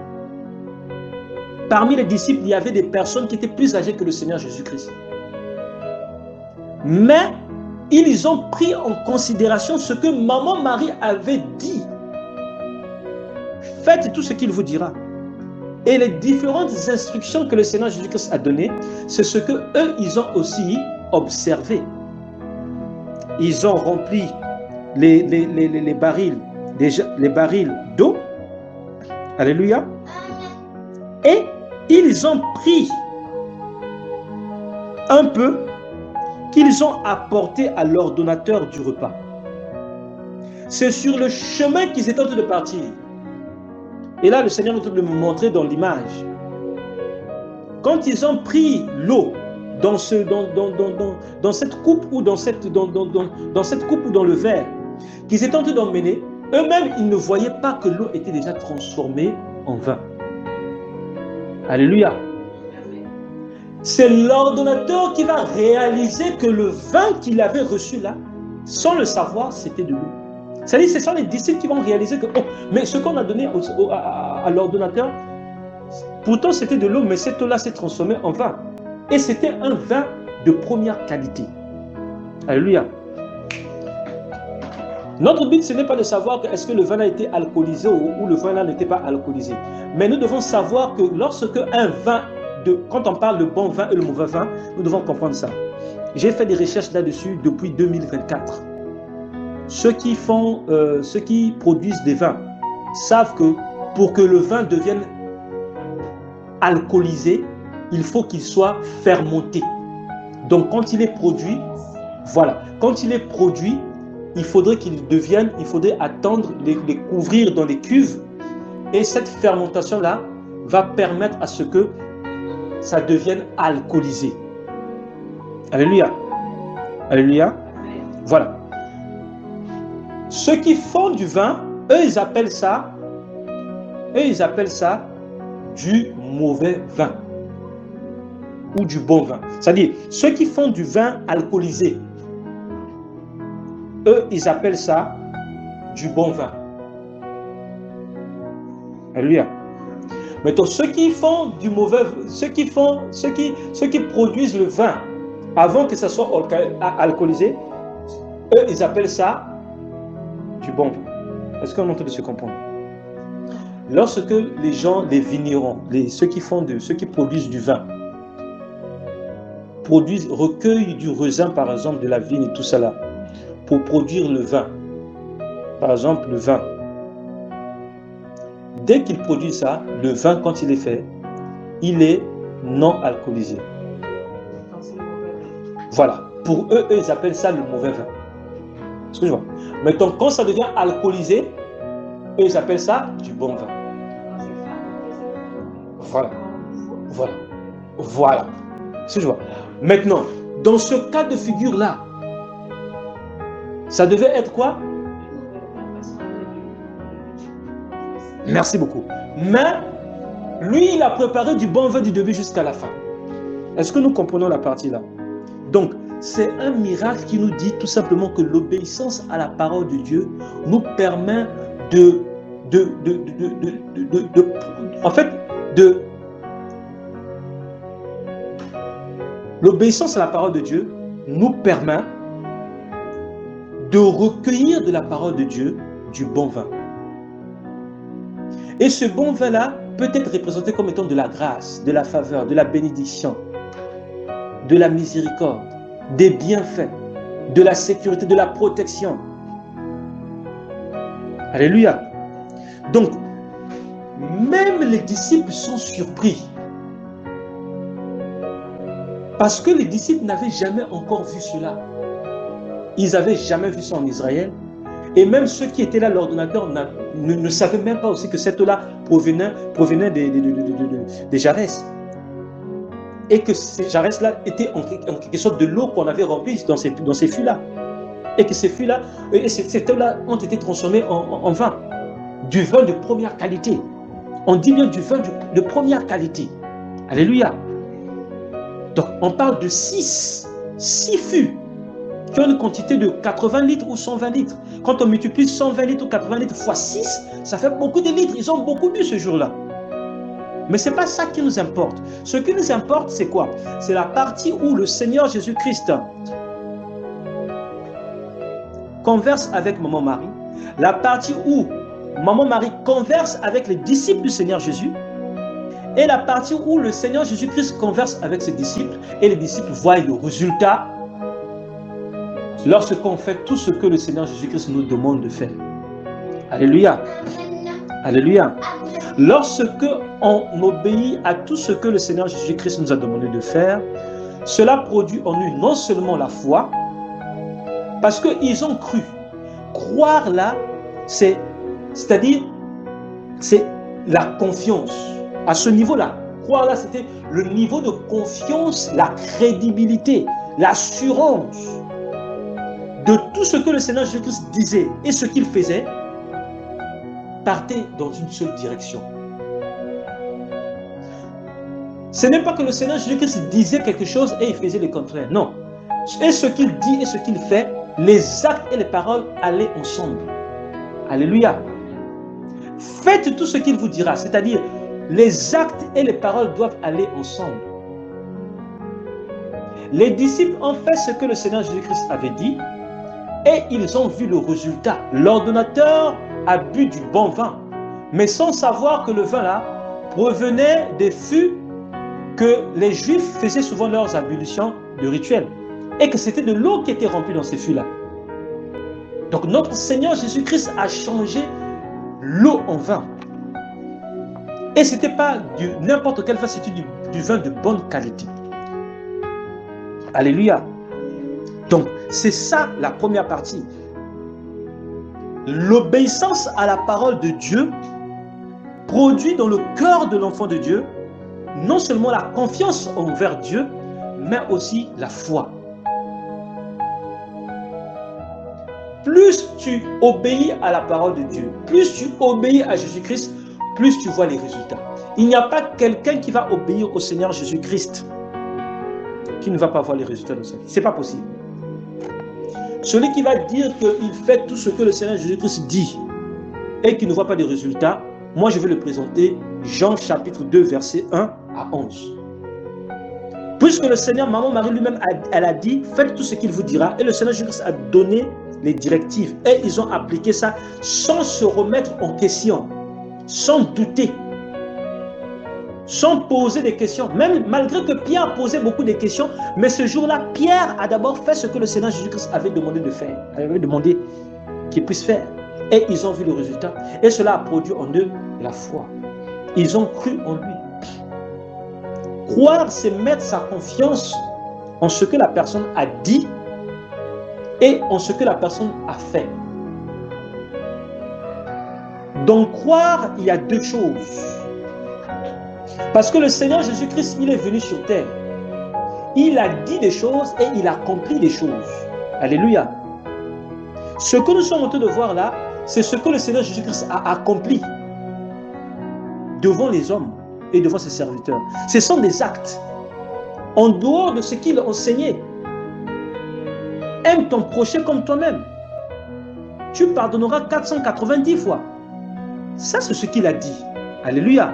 Parmi les disciples, il y avait des personnes qui étaient plus âgées que le Seigneur Jésus-Christ. Mais ils ont pris en considération ce que maman Marie avait dit. Faites tout ce qu'il vous dira. Et les différentes instructions que le Seigneur Jésus-Christ a données, c'est ce que eux, ils ont aussi observé. Ils ont rempli les barils d'eau. Alléluia. Et ils ont pris un peu qu'ils ont apporté à l'ordonnateur du repas. C'est sur le chemin qu'ils étaient en train de partir. Et là, le Seigneur est en train de me montrer dans l'image. Quand ils ont pris l'eau dans cette coupe ou dans cette coupe ou dans le verre qu'ils étaient en train d'emmener, eux-mêmes, ils ne voyaient pas que l'eau était déjà transformée en vin. Alléluia. C'est l'ordonnateur qui va réaliser que le vin qu'il avait reçu là, sans le savoir, c'était de l'eau. C'est-à-dire que ce sont les disciples qui vont réaliser que, oh, mais ce qu'on a donné à l'ordonnateur, pourtant c'était de l'eau, mais cette eau-là s'est transformée en vin. Et c'était un vin de première qualité. Alléluia. Notre but, ce n'est pas de savoir est-ce que le vin a été alcoolisé ou le vin là n'était pas alcoolisé. Mais nous devons savoir que lorsque un vin, quand on parle de bon vin et le mauvais vin, nous devons comprendre ça. J'ai fait des recherches là-dessus depuis 2024. Ceux qui produisent des vins savent que pour que le vin devienne alcoolisé, il faut qu'il soit fermenté. Donc quand il est produit, voilà, quand il est produit, il faudrait attendre, les couvrir dans les cuves. Et cette fermentation-là va permettre à ce que ça devienne alcoolisé. Alléluia. Alléluia. Voilà. Ceux qui font du vin, eux, ils appellent ça du mauvais vin ou du bon vin. C'est-à-dire, ceux qui font du vin alcoolisé, eux, ils appellent ça du bon vin. Alléluia. Maintenant, ceux qui font du mauvais, ceux qui produisent le vin avant que ça soit alcoolisé, eux, ils appellent ça du bon vin. Est-ce qu'on est en train de se comprendre? Lorsque les gens, les vignerons, ceux qui produisent du vin, recueillent du raisin, par exemple, de la vigne et tout ça là, pour produire le vin, par exemple le vin, dès qu'ils produisent ça, le vin, quand il est fait, il est non alcoolisé. Voilà. Pour eux, ils appellent ça le mauvais vin. Est-ce que je vois? Maintenant, quand ça devient alcoolisé, eux, ils appellent ça du bon vin. Voilà. Voilà. Voilà. Est-ce que je vois? Maintenant, dans ce cas de figure-là, ça devait être quoi? Merci beaucoup. Mais, lui, il a préparé du bon vin du début jusqu'à la fin. Est-ce que nous comprenons la partie là? Donc, c'est un miracle qui nous dit tout simplement que l'obéissance à la parole de Dieu nous permet l'obéissance à la parole de Dieu nous permet de recueillir de la parole de Dieu du bon vin. Et ce bon vin-là peut être représenté comme étant de la grâce, de la faveur, de la bénédiction, de la miséricorde, des bienfaits, de la sécurité, de la protection. Alléluia. Donc, même les disciples sont surpris. Parce que les disciples n'avaient jamais encore vu cela. Ils n'avaient jamais vu ça en Israël. Et même ceux qui étaient là, l'ordonnateur ne savaient même pas aussi que cette eau-là provenait des jarrets. Et que ces jarrets-là étaient en quelque sorte de l'eau qu'on avait remplie dans ces fûts-là. Et que ces fûts-là, ces eaux-là ont été transformées en vin. Du vin de première qualité. On dit bien du vin de première qualité. Alléluia. Donc, on parle de 6 fûts qui ont une quantité de 80 litres ou 120 litres. Quand on multiplie 120 litres ou 80 litres fois 6, ça fait beaucoup de litres. Ils ont beaucoup bu ce jour-là. Mais ce n'est pas ça qui nous importe. Ce qui nous importe, c'est quoi? C'est la partie où le Seigneur Jésus-Christ converse avec Maman Marie, la partie où Maman Marie converse avec les disciples du Seigneur Jésus, et la partie où le Seigneur Jésus-Christ converse avec ses disciples, et les disciples voient le résultat lorsqu'on fait tout ce que le Seigneur Jésus-Christ nous demande de faire. Alléluia. Alléluia. Lorsque on obéit à tout ce que le Seigneur Jésus-Christ nous a demandé de faire, cela produit en nous non seulement la foi, parce qu'ils ont cru. Croire là, c'est-à-dire, c'est la confiance. À ce niveau-là, croire là, c'était le niveau de confiance, la crédibilité, l'assurance de tout ce que le Seigneur Jésus-Christ disait et ce qu'il faisait, partait dans une seule direction. Ce n'est pas que le Seigneur Jésus-Christ disait quelque chose et il faisait le contraire. Non. Et ce qu'il dit et ce qu'il fait, les actes et les paroles allaient ensemble. Alléluia. Faites tout ce qu'il vous dira, c'est-à-dire les actes et les paroles doivent aller ensemble. Les disciples ont fait ce que le Seigneur Jésus-Christ avait dit et ils ont vu le résultat. L'ordonnateur a bu du bon vin, mais sans savoir que le vin là provenait des fûts que les Juifs faisaient souvent leurs ablutions de rituel et que c'était de l'eau qui était remplie dans ces fûts-là. Donc notre Seigneur Jésus-Christ a changé l'eau en vin. Et ce n'était pas n'importe quel vin, c'était du vin de bonne qualité. Alléluia. Donc c'est ça la première partie. L'obéissance à la parole de Dieu produit dans le cœur de l'enfant de Dieu non seulement la confiance envers Dieu, mais aussi la foi. Plus tu obéis à la parole de Dieu, plus tu obéis à Jésus-Christ, plus tu vois les résultats. Il n'y a pas quelqu'un qui va obéir au Seigneur Jésus-Christ qui ne va pas voir les résultats de sa vie. Ce n'est pas possible. Celui qui va dire qu'il fait tout ce que le Seigneur Jésus-Christ dit et qui ne voit pas de résultats, moi je vais le présenter, Jean chapitre 2, verset 1 à 11. Puisque le Seigneur, Maman Marie lui-même, elle a dit, faites tout ce qu'il vous dira, et le Seigneur Jésus-Christ a donné les directives, et ils ont appliqué ça sans se remettre en question, sans douter, sans poser des questions, même malgré que Pierre posait beaucoup de questions, mais ce jour-là, Pierre a d'abord fait ce que le Seigneur Jésus-Christ avait demandé de faire, avait demandé qu'il puisse faire. Et ils ont vu le résultat. Et cela a produit en eux la foi. Ils ont cru en lui. Croire, c'est mettre sa confiance en ce que la personne a dit et en ce que la personne a fait. Donc croire, il y a deux choses. Parce que le Seigneur Jésus-Christ, il est venu sur terre. Il a dit des choses et il a accompli des choses. Alléluia. Ce que nous sommes en train de voir là, c'est ce que le Seigneur Jésus-Christ a accompli devant les hommes et devant ses serviteurs. Ce sont des actes. En dehors de ce qu'il enseignait. Aime ton prochain comme toi-même. Tu pardonneras 490 fois. Ça, c'est ce qu'il a dit. Alléluia.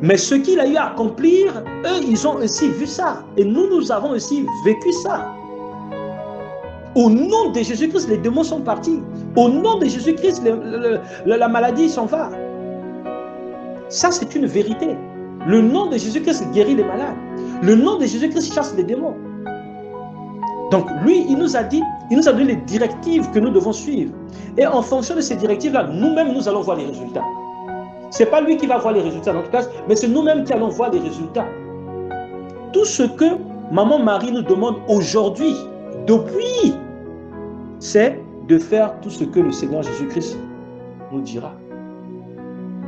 Mais ce qu'il a eu à accomplir, eux, ils ont aussi vu ça. Et nous avons aussi vécu ça. Au nom de Jésus-Christ, les démons sont partis. Au nom de Jésus-Christ, la maladie s'en va. Ça, c'est une vérité. Le nom de Jésus-Christ guérit les malades. Le nom de Jésus-Christ chasse les démons. Donc, lui, il nous a donné les directives que nous devons suivre. Et en fonction de ces directives-là, nous-mêmes, nous allons voir les résultats. Ce n'est pas lui qui va voir les résultats dans notre cas, mais c'est nous-mêmes qui allons voir les résultats. Tout ce que Maman Marie nous demande aujourd'hui, depuis, c'est de faire tout ce que le Seigneur Jésus-Christ nous dira.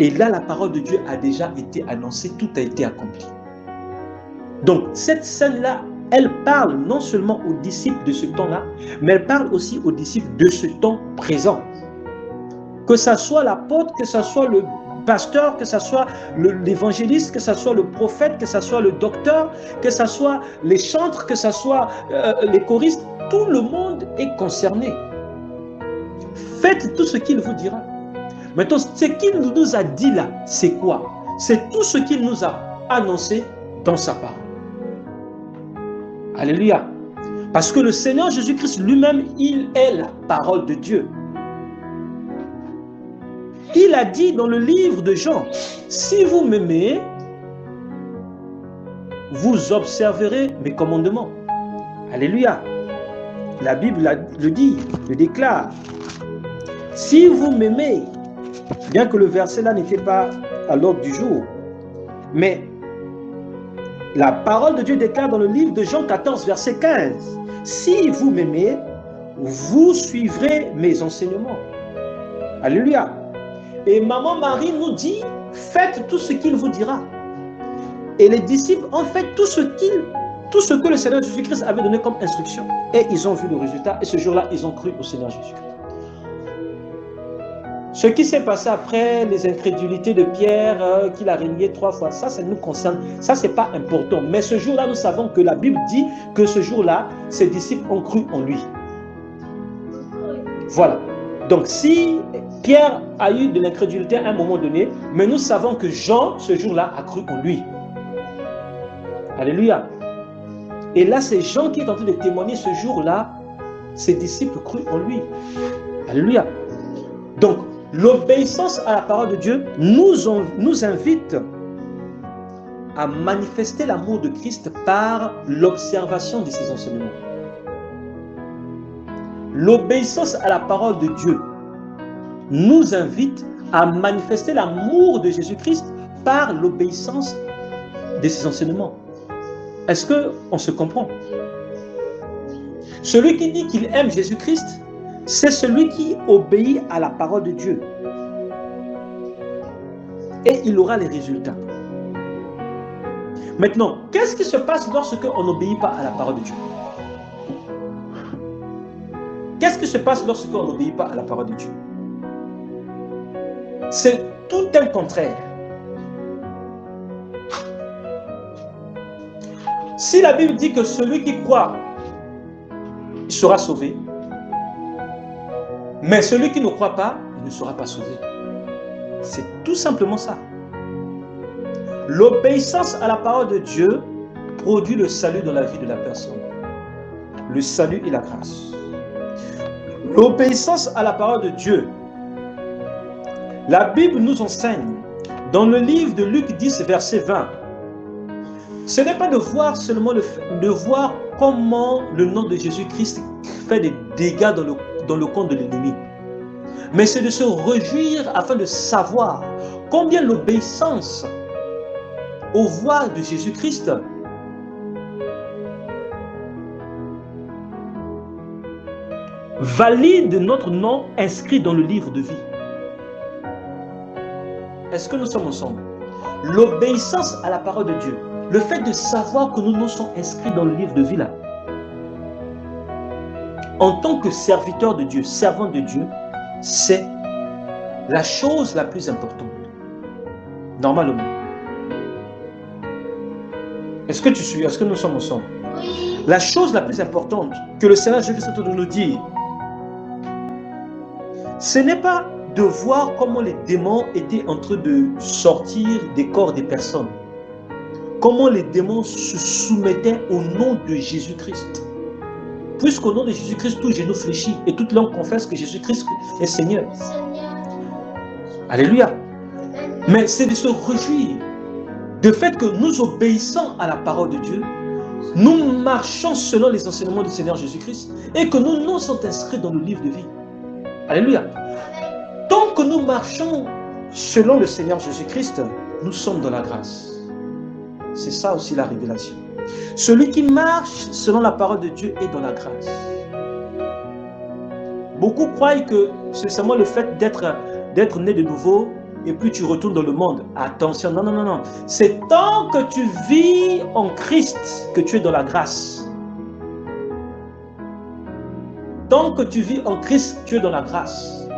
Et là, la parole de Dieu a déjà été annoncée, tout a été accompli. Donc, cette scène-là, elle parle non seulement aux disciples de ce temps-là, mais elle parle aussi aux disciples de ce temps présent. Que ce soit l'apôtre, que ce soit le pasteur, que ce soit l'évangéliste, que ce soit le prophète, que ce soit le docteur, que ce soit les chantres, que ce soit les choristes, tout le monde est concerné. Faites tout ce qu'il vous dira. Maintenant, ce qu'il nous a dit là, c'est quoi? C'est tout ce qu'il nous a annoncé dans sa parole. Alléluia. Parce que le Seigneur Jésus-Christ lui-même, il est la parole de Dieu. Il a dit dans le livre de Jean, si vous m'aimez, vous observerez mes commandements. Alléluia. La Bible le dit, le déclare. Si vous m'aimez, bien que le verset là n'était pas à l'ordre du jour, mais la parole de Dieu déclare dans le livre de Jean 14, verset 15, si vous m'aimez, vous suivrez mes enseignements. Alléluia. Et maman Marie nous dit, faites tout ce qu'il vous dira. Et les disciples ont fait tout ce que le Seigneur Jésus-Christ avait donné comme instruction. Et ils ont vu le résultat. Et ce jour-là, ils ont cru au Seigneur Jésus-Christ. Ce qui s'est passé après les incrédulités de Pierre, qu'il a renié 3 fois, ça nous concerne. Ça, ce n'est pas important. Mais ce jour-là, nous savons que la Bible dit que ce jour-là, ses disciples ont cru en lui. Voilà. Donc, si Pierre a eu de l'incrédulité à un moment donné, mais nous savons que Jean, ce jour-là, a cru en lui. Alléluia. Et là, c'est Jean qui est en train de témoigner ce jour-là, ses disciples crurent en lui. Alléluia. Donc, l'obéissance à la parole de Dieu nous invite à manifester l'amour de Christ par l'observation de ses enseignements. L'obéissance à la parole de Dieu nous invite à manifester l'amour de Jésus-Christ par l'obéissance de ses enseignements. Est-ce qu'on se comprend? Celui qui dit qu'il aime Jésus-Christ, c'est celui qui obéit à la parole de Dieu. Et il aura les résultats. Maintenant, qu'est-ce qui se passe lorsqu'on n'obéit pas à la parole de Dieu? Qu'est-ce qui se passe lorsqu'on n'obéit pas à la parole de Dieu? C'est tout un contraire. Si la Bible dit que celui qui croit sera sauvé, mais celui qui ne croit pas, il ne sera pas sauvé. C'est tout simplement ça. L'obéissance à la parole de Dieu produit le salut dans la vie de la personne. Le salut et la grâce. L'obéissance à la parole de Dieu. La Bible nous enseigne dans le livre de Luc 10, verset 20. Ce n'est pas de voir seulement de voir comment le nom de Jésus-Christ fait des dégâts dans le camp de l'ennemi. Mais c'est de se réjouir afin de savoir combien l'obéissance aux voix de Jésus-Christ valide notre nom inscrit dans le livre de vie. Est-ce que nous sommes ensemble? L'obéissance à la parole de Dieu, le fait de savoir que nous sommes inscrits dans le livre de vie là, en tant que serviteur de Dieu, servant de Dieu, c'est la chose la plus importante. Normalement. Est-ce que tu suis? Est-ce que nous sommes ensemble? Oui. La chose la plus importante que le Seigneur Jésus est en train de nous dire, ce n'est pas de voir comment les démons étaient en train de sortir des corps des personnes. Comment les démons se soumettaient au nom de Jésus-Christ. Puisqu'au nom de Jésus-Christ, tout genou fléchit et toute langue confesse que Jésus-Christ est Seigneur. Alléluia. Mais c'est de se réjouir du fait que nous obéissons à la parole de Dieu, nous marchons selon les enseignements du Seigneur Jésus-Christ et que nous sommes inscrits dans le livre de vie. Alléluia. Tant que nous marchons selon le Seigneur Jésus-Christ, nous sommes dans la grâce. C'est ça aussi la révélation. Celui qui marche selon la parole de Dieu est dans la grâce. Beaucoup croient que c'est seulement le fait d'être né de nouveau et puis tu retournes dans le monde. Attention, non, non, non, non. C'est tant que tu vis en Christ que tu es dans la grâce. Tant que tu vis en Christ, tu es dans la grâce.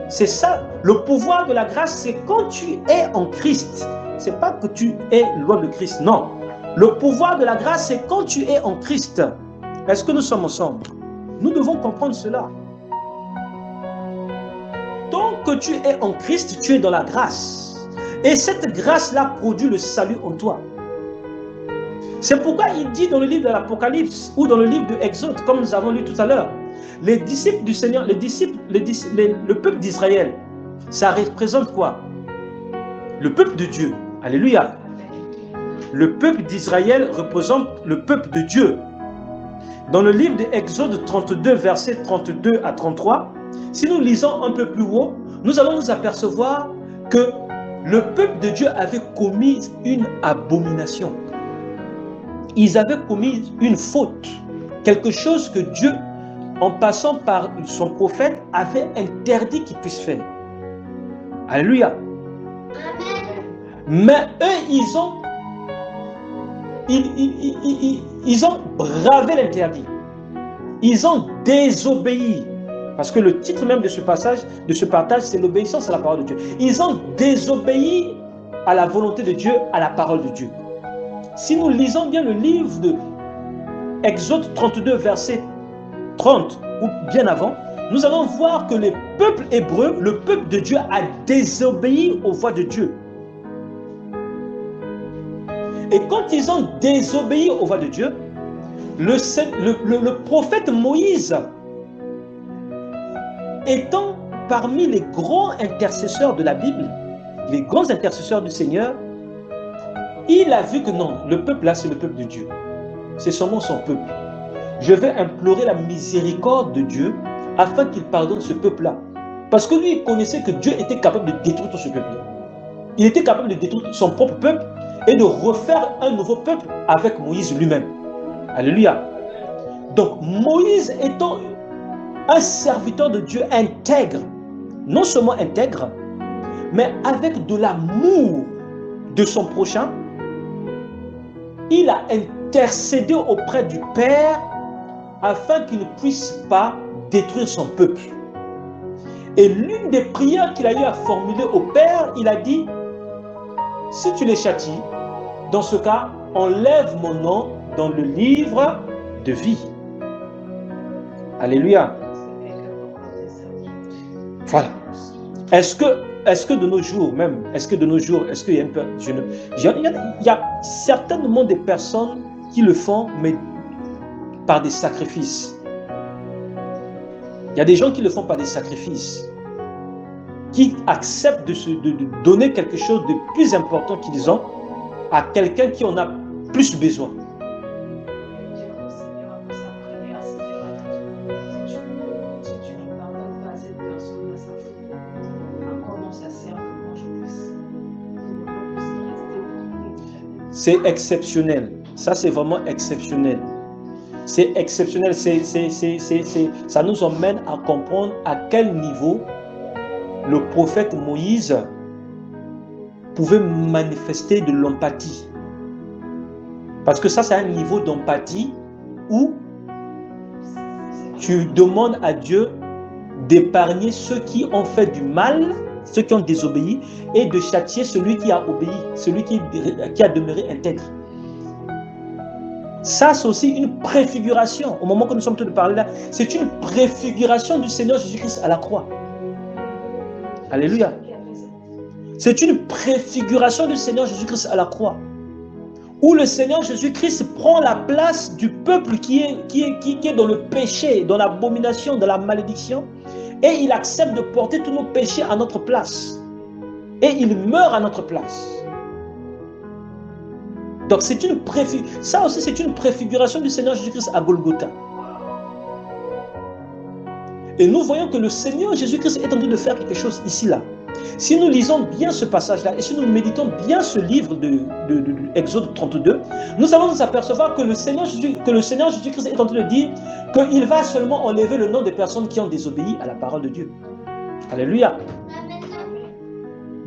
C'est ça. Le pouvoir de la grâce, c'est quand tu es en Christ. Ce n'est pas que tu es loin de Christ, non. Le pouvoir de la grâce, c'est quand tu es en Christ. Est-ce que nous sommes ensemble? Nous devons comprendre cela. Tant que tu es en Christ, tu es dans la grâce. Et cette grâce-là produit le salut en toi. C'est pourquoi il dit dans le livre de l'Apocalypse ou dans le livre de Exode, comme nous avons lu tout à l'heure, les disciples du Seigneur, le peuple d'Israël, ça représente quoi? Le peuple de Dieu. Alléluia. Le peuple d'Israël représente le peuple de Dieu. Dans le livre de Exode 32, versets 32 à 33, si nous lisons un peu plus haut, nous allons nous apercevoir que le peuple de Dieu avait commis une abomination. Ils avaient commis une faute, quelque chose que Dieu, en passant par son prophète, avait interdit qu'ils puissent faire. Alléluia. Mais eux, ils ont bravé l'interdit. Ils ont désobéi. Parce que le titre même de ce passage, de ce partage, c'est l'obéissance à la parole de Dieu. Ils ont désobéi à la volonté de Dieu, à la parole de Dieu. Si nous lisons bien le livre de Exode 32, verset 30, ou bien avant, nous allons voir que le peuple hébreu, le peuple de Dieu, a désobéi aux voix de Dieu. Et quand ils ont désobéi aux voix de Dieu, le prophète Moïse, étant parmi les grands intercesseurs de la Bible, les grands intercesseurs du Seigneur, il a vu que non, le peuple là, c'est le peuple de Dieu. C'est seulement son peuple. Je vais implorer la miséricorde de Dieu afin qu'il pardonne ce peuple-là. Parce que lui, il connaissait que Dieu était capable de détruire tout ce peuple-là. Il était capable de détruire son propre peuple et de refaire un nouveau peuple avec Moïse lui-même. Alléluia. Donc, Moïse étant un serviteur de Dieu intègre, non seulement intègre, mais avec de l'amour de son prochain, il a intercédé auprès du Père afin qu'il ne puisse pas détruire son peuple. Et l'une des prières qu'il a eu à formuler au Père, il a dit, si tu les châties, dans ce cas, enlève mon nom dans le livre de vie. Alléluia. Voilà. Est-ce que de nos jours même, est-ce qu'il y a un peu, il y a certainement des personnes qui le font, mais par des sacrifices. Il y a des gens qui le font par des sacrifices, qui acceptent de donner quelque chose de plus important qu'ils ont à quelqu'un qui en a plus besoin. C'est exceptionnel. Ça, c'est vraiment exceptionnel. C'est exceptionnel. Ça nous emmène à comprendre à quel niveau le prophète Moïse pouvait manifester de l'empathie. Parce que ça, c'est un niveau d'empathie où tu demandes à Dieu d'épargner ceux qui ont fait du mal, ceux qui ont désobéi, et de châtier celui qui a obéi, celui qui a demeuré intègre. Ça, c'est aussi une préfiguration. Au moment que nous sommes en train de parler là, c'est une préfiguration du Seigneur Jésus-Christ à la croix. Alléluia. C'est une préfiguration du Seigneur Jésus-Christ à la croix, où le Seigneur Jésus-Christ prend la place du peuple qui est dans le péché, dans l'abomination, dans la malédiction, et il accepte de porter tous nos péchés à notre place. Et il meurt à notre place. Donc ça aussi c'est une préfiguration du Seigneur Jésus-Christ à Golgotha. Et nous voyons que le Seigneur Jésus-Christ est en train de faire quelque chose ici là. Si nous lisons bien ce passage-là et si nous méditons bien ce livre de Exode 32, nous allons nous apercevoir que le Seigneur Jésus-Christ est en train de dire qu'il va seulement enlever le nom des personnes qui ont désobéi à la parole de Dieu. Alléluia.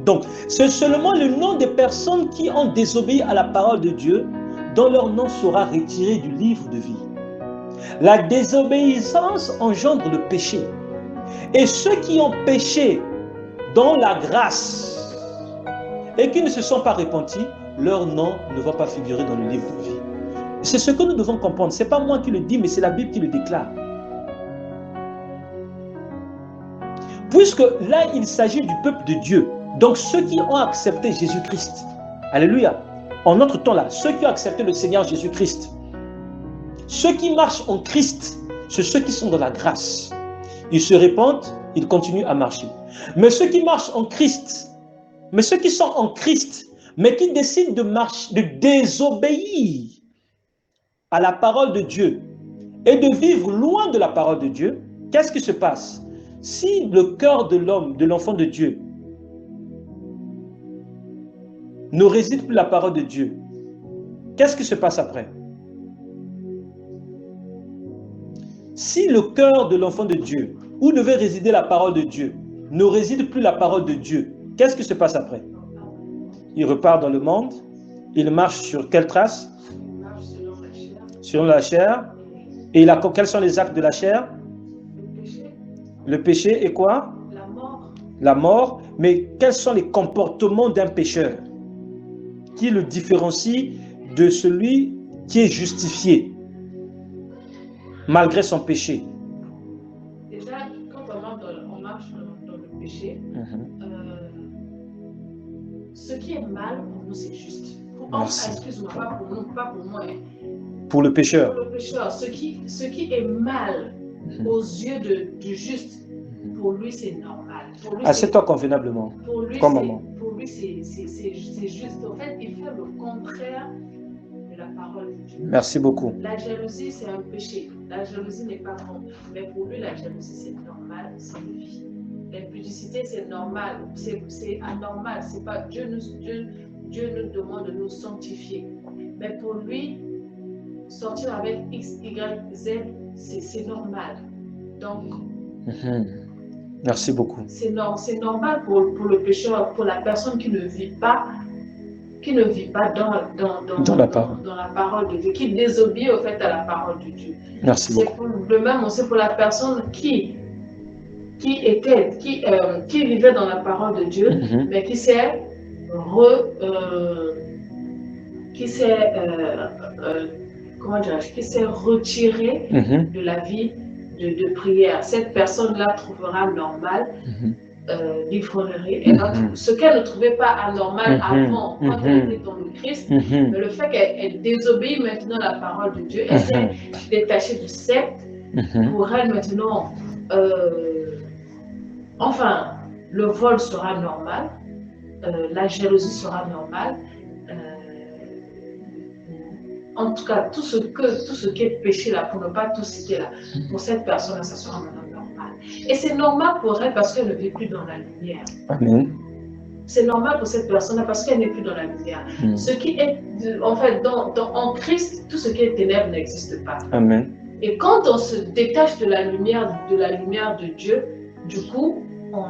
Donc, c'est seulement le nom des personnes qui ont désobéi à la parole de Dieu dont leur nom sera retiré du livre de vie. La désobéissance engendre le péché. Et ceux qui ont péché dans la grâce et qui ne se sont pas repentis, leur nom ne va pas figurer dans le livre de vie. C'est ce que nous devons comprendre. Ce n'est pas moi qui le dis, mais c'est la Bible qui le déclare. Puisque là, il s'agit du peuple de Dieu. Donc, ceux qui ont accepté Jésus-Christ, alléluia, en notre temps là, ceux qui ont accepté le Seigneur Jésus-Christ, ceux qui marchent en Christ, c'est ceux qui sont dans la grâce. Ils se répandent, ils continuent à marcher. Mais ceux qui marchent en Christ, mais ceux qui sont en Christ, mais qui décident de marcher, de désobéir à la parole de Dieu et de vivre loin de la parole de Dieu, qu'est-ce qui se passe? Si le cœur de l'homme, de l'enfant de Dieu, ne réside plus la parole de Dieu, qu'est-ce qui se passe après? Si le cœur de l'enfant de Dieu, où devait résider la parole de Dieu, ne réside plus la parole de Dieu, qu'est-ce qui se passe après? Il repart dans le monde, il marche sur quelle trace? Il marche Selon la chair. Et quels sont les actes de la chair? Le péché, Le péché est quoi? la mort. La mort. Mais quels sont les comportements d'un pécheur qui le différencie de celui qui est justifié malgré son péché? Déjà, quand on marche dans le péché, ce qui est mal pour nous, c'est juste. Excuse-moi, pas pour moi. Pour le pécheur. Pour le pécheur, ce qui est mal aux yeux du juste, pour lui, c'est normal. Assieds-toi convenablement. Pour lui, c'est juste. En fait, il fait le contraire de la parole de Dieu. Merci beaucoup. La jalousie, c'est un péché. La jalousie n'est pas bon. Mais pour lui, la jalousie, c'est normal, c'est une vie. L'impudicité, c'est normal. C'est anormal. C'est pas Dieu nous demande de nous sanctifier. Mais pour lui, sortir avec X, Y, Z, c'est normal. Donc, merci beaucoup. C'est normal pour le pécheur, pour la personne qui ne vit pas dans la parole de Dieu, qui désobéit au fait à la parole de Dieu. Merci beaucoup. Le même aussi pour la personne qui vivait dans la parole de Dieu, mais qui s'est retiré de la vie de prière. Cette personne-là trouvera normal l'ivronerie. Et donc, ce qu'elle ne trouvait pas anormal avant, quand elle était dans le Christ, mais le fait qu'elle désobéit maintenant à la parole de Dieu, elle s'est détachée du sceptre. Pour elle maintenant, enfin, le vol sera normal, la jalousie sera normale. En tout cas, tout ce qui est péché là, pour ne pas tout citer là, pour cette personne-là, ça sera maintenant normal. Et c'est normal pour elle parce qu'elle ne vit plus dans la lumière. Amen. C'est normal pour cette personne-là parce qu'elle n'est plus dans la lumière. Ce qui est, en fait, en Christ, tout ce qui est ténèbres n'existe pas. Amen. Et quand on se détache de la lumière de Dieu, du coup, on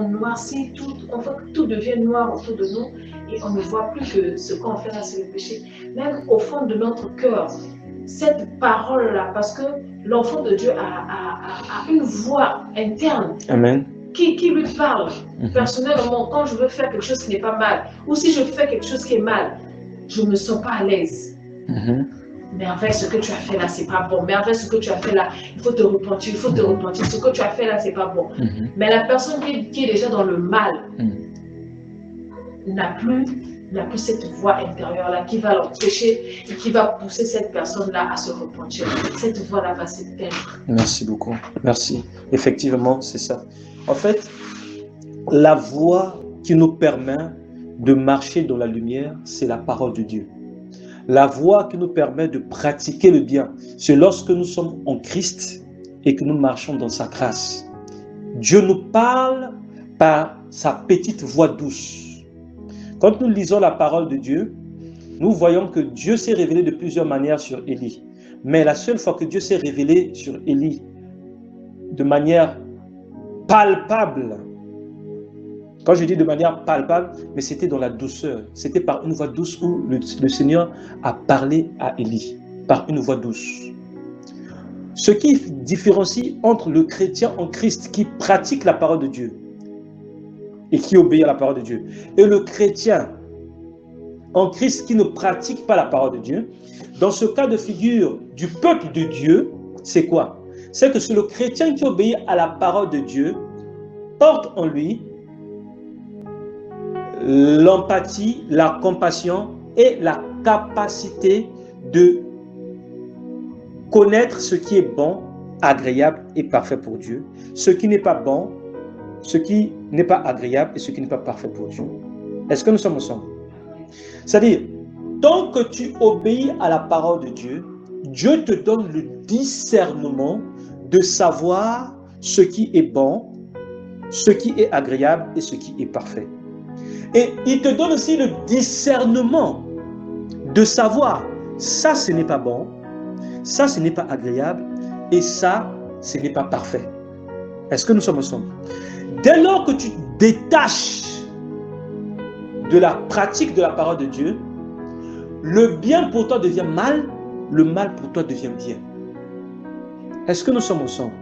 noircit tout, en fait, tout devient noir autour de nous et on ne voit plus que ce qu'on fait là, c'est le péché. Même au fond de notre cœur, cette parole-là, parce que l'enfant de Dieu a une voix interne. Amen. Qui lui parle personnellement quand je veux faire quelque chose qui n'est pas mal, ou si je fais quelque chose qui est mal, je ne me sens pas à l'aise. Mais en fait, ce que tu as fait là, c'est pas bon. Mais en fait, ce que tu as fait là, il faut te repentir, Ce que tu as fait là, c'est pas bon. Mais la personne qui est déjà dans le mal n'a plus cette voix intérieure-là qui va l'empêcher et qui va pousser cette personne-là à se repentir. Cette voix-là va s'éteindre. Merci beaucoup. Merci. Effectivement, c'est ça. En fait, la voie qui nous permet de marcher dans la lumière, c'est la parole de Dieu. La voie qui nous permet de pratiquer le bien, c'est lorsque nous sommes en Christ et que nous marchons dans sa grâce. Dieu nous parle par sa petite voix douce. Quand nous lisons la parole de Dieu, nous voyons que Dieu s'est révélé de plusieurs manières sur Élie. Mais la seule fois que Dieu s'est révélé sur Élie de manière palpable, quand je dis de manière palpable, mais c'était dans la douceur. C'était par une voix douce où le Seigneur a parlé à Élie, par une voix douce. Ce qui différencie entre le chrétien en Christ qui pratique la parole de Dieu et qui obéit à la parole de Dieu, et le chrétien en Christ qui ne pratique pas la parole de Dieu, dans ce cas de figure du peuple de Dieu, c'est quoi? c'est que c'est le chrétien qui obéit à la parole de Dieu porte en lui l'empathie, la compassion et la capacité de connaître ce qui est bon, agréable et parfait pour Dieu, ce qui n'est pas bon, ce qui n'est pas agréable et ce qui n'est pas parfait pour Dieu. Est-ce que nous sommes ensemble? C'est-à-dire, tant que tu obéis à la parole de Dieu, Dieu te donne le discernement de savoir ce qui est bon, ce qui est agréable et ce qui est parfait. Et il te donne aussi le discernement de savoir ça, ce n'est pas bon, ça, ce n'est pas agréable et ça, ce n'est pas parfait. Est-ce que nous sommes ensemble? Dès lors que tu te détaches de la pratique de la parole de Dieu, le bien pour toi devient mal, le mal pour toi devient bien. Est-ce que nous sommes ensemble?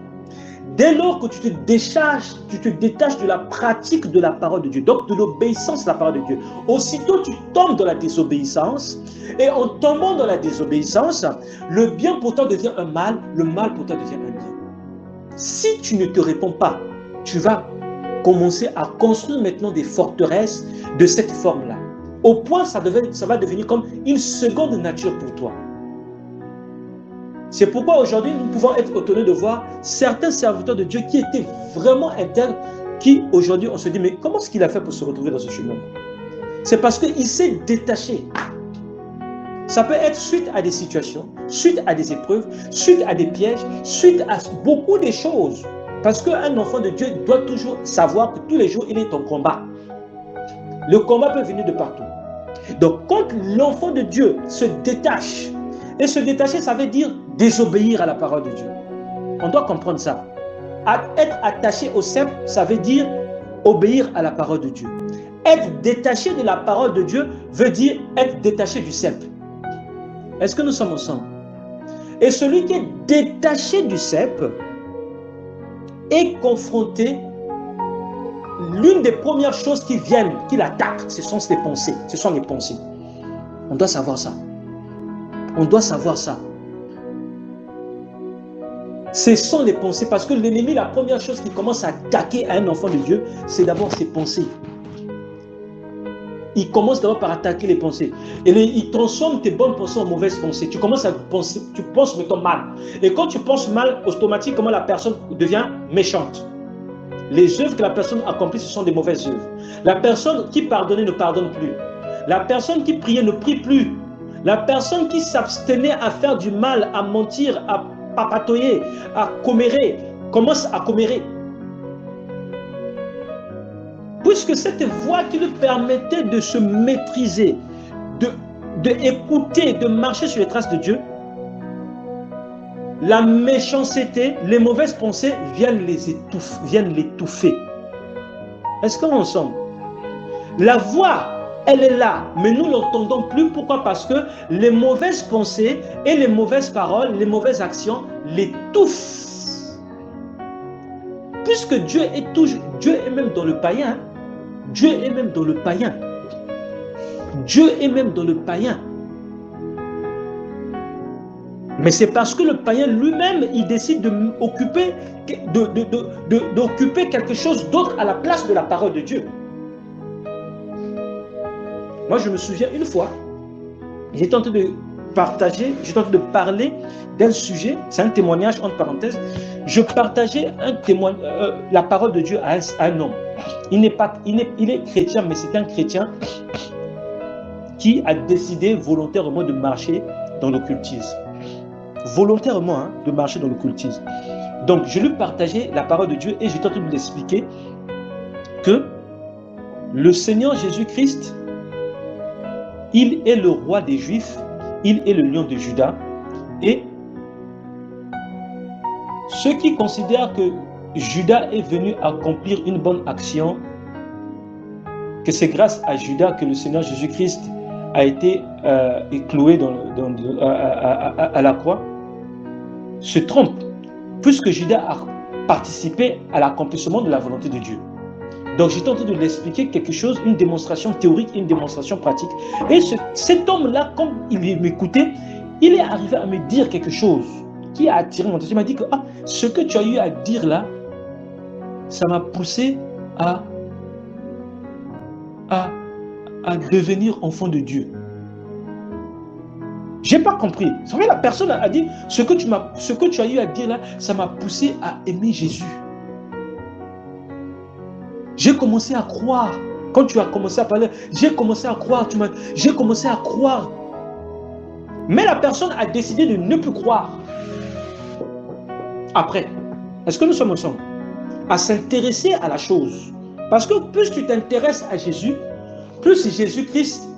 Dès lors que tu te détaches de la pratique de la parole de Dieu, donc de l'obéissance à la parole de Dieu, aussitôt tu tombes dans la désobéissance, et en tombant dans la désobéissance, le bien pour toi devient un mal, le mal pour toi devient un bien. Si tu ne te réponds pas, tu vas commencer à construire maintenant des forteresses de cette forme-là. Au point, ça va devenir comme une seconde nature pour toi. C'est pourquoi aujourd'hui, nous pouvons être étonnés de voir certains serviteurs de Dieu qui étaient vraiment intègres, qui aujourd'hui, on se dit, mais comment est-ce qu'il a fait pour se retrouver dans ce chemin? C'est parce qu'il s'est détaché. Ça peut être suite à des situations, suite à des épreuves, suite à des pièges, suite à beaucoup de choses. Parce qu'un enfant de Dieu doit toujours savoir que tous les jours, il est en combat. Le combat peut venir de partout. Donc, quand l'enfant de Dieu se détache, et se détacher, ça veut dire désobéir à la parole de Dieu. On doit comprendre ça. Être attaché au cep, ça veut dire obéir à la parole de Dieu. Être détaché de la parole de Dieu veut dire être détaché du cep. Est-ce que nous sommes ensemble? Et celui qui est détaché du cep est confronté, l'une des premières choses qui viennent, qui l'attaquent, ce sont les pensées. Ce sont les pensées. On doit savoir ça. On doit savoir ça. Ce sont les pensées, parce que l'ennemi, la première chose qui commence à attaquer à un enfant de Dieu, c'est d'abord ses pensées. Il commence d'abord par attaquer les pensées. Et il transforme tes bonnes pensées en mauvaises pensées. Tu commences à penser, tu penses maintenant mal. Et quand tu penses mal, automatiquement la personne devient méchante. Les œuvres que la personne accomplit, ce sont des mauvaises œuvres. La personne qui pardonnait ne pardonne plus. La personne qui priait ne prie plus. La personne qui s'abstenait à faire du mal, à mentir, à papatoyer, à commérer, commence à commérer. Puisque cette voix qui lui permettait de se maîtriser, d'écouter, de marcher sur les traces de Dieu, la méchanceté, les mauvaises pensées viennent l'étouffer. Est-ce qu'on est ensemble? La voix, elle est là, mais nous ne l'entendons plus. Pourquoi? Parce que les mauvaises pensées et les mauvaises paroles, les mauvaises actions l'étouffent. Puisque Dieu est même dans le païen. Dieu est même dans le païen. Dieu est même dans le païen. Mais c'est parce que le païen lui-même, il décide d'occuper quelque chose d'autre à la place de la parole de Dieu. Moi, je me souviens une fois, j'étais en train de partager, j'étais en train de parler d'un sujet, c'est un témoignage entre parenthèses, je partageais la parole de Dieu à un homme. Il est chrétien, mais c'est un chrétien qui a décidé volontairement de marcher dans l'occultisme. Volontairement, de marcher dans l'occultisme. Donc, je lui partageais la parole de Dieu et j'étais en train de lui expliquer que le Seigneur Jésus-Christ, il est le roi des Juifs, il est le lion de Juda, et ceux qui considèrent que Judas est venu accomplir une bonne action, que c'est grâce à Judas que le Seigneur Jésus-Christ a été cloué à la croix, se trompent, puisque Judas a participé à l'accomplissement de la volonté de Dieu. Donc j'étais en train de l'expliquer quelque chose, une démonstration théorique, une démonstration pratique. Et cet homme-là, comme il m'écoutait, il est arrivé à me dire quelque chose qui a attiré mon attention. Il m'a dit que ce que tu as eu à dire là, ça m'a poussé à devenir enfant de Dieu. Je n'ai pas compris. Vous savez, la personne a dit, ce que tu as eu à dire là, ça m'a poussé à aimer Jésus. J'ai commencé à croire. Quand tu as commencé à parler, j'ai commencé à croire. J'ai commencé à croire. Mais la personne a décidé de ne plus croire. Après, est-ce que nous sommes ensemble? À s'intéresser à la chose. Parce que plus tu t'intéresses à Jésus, plus Jésus-Christ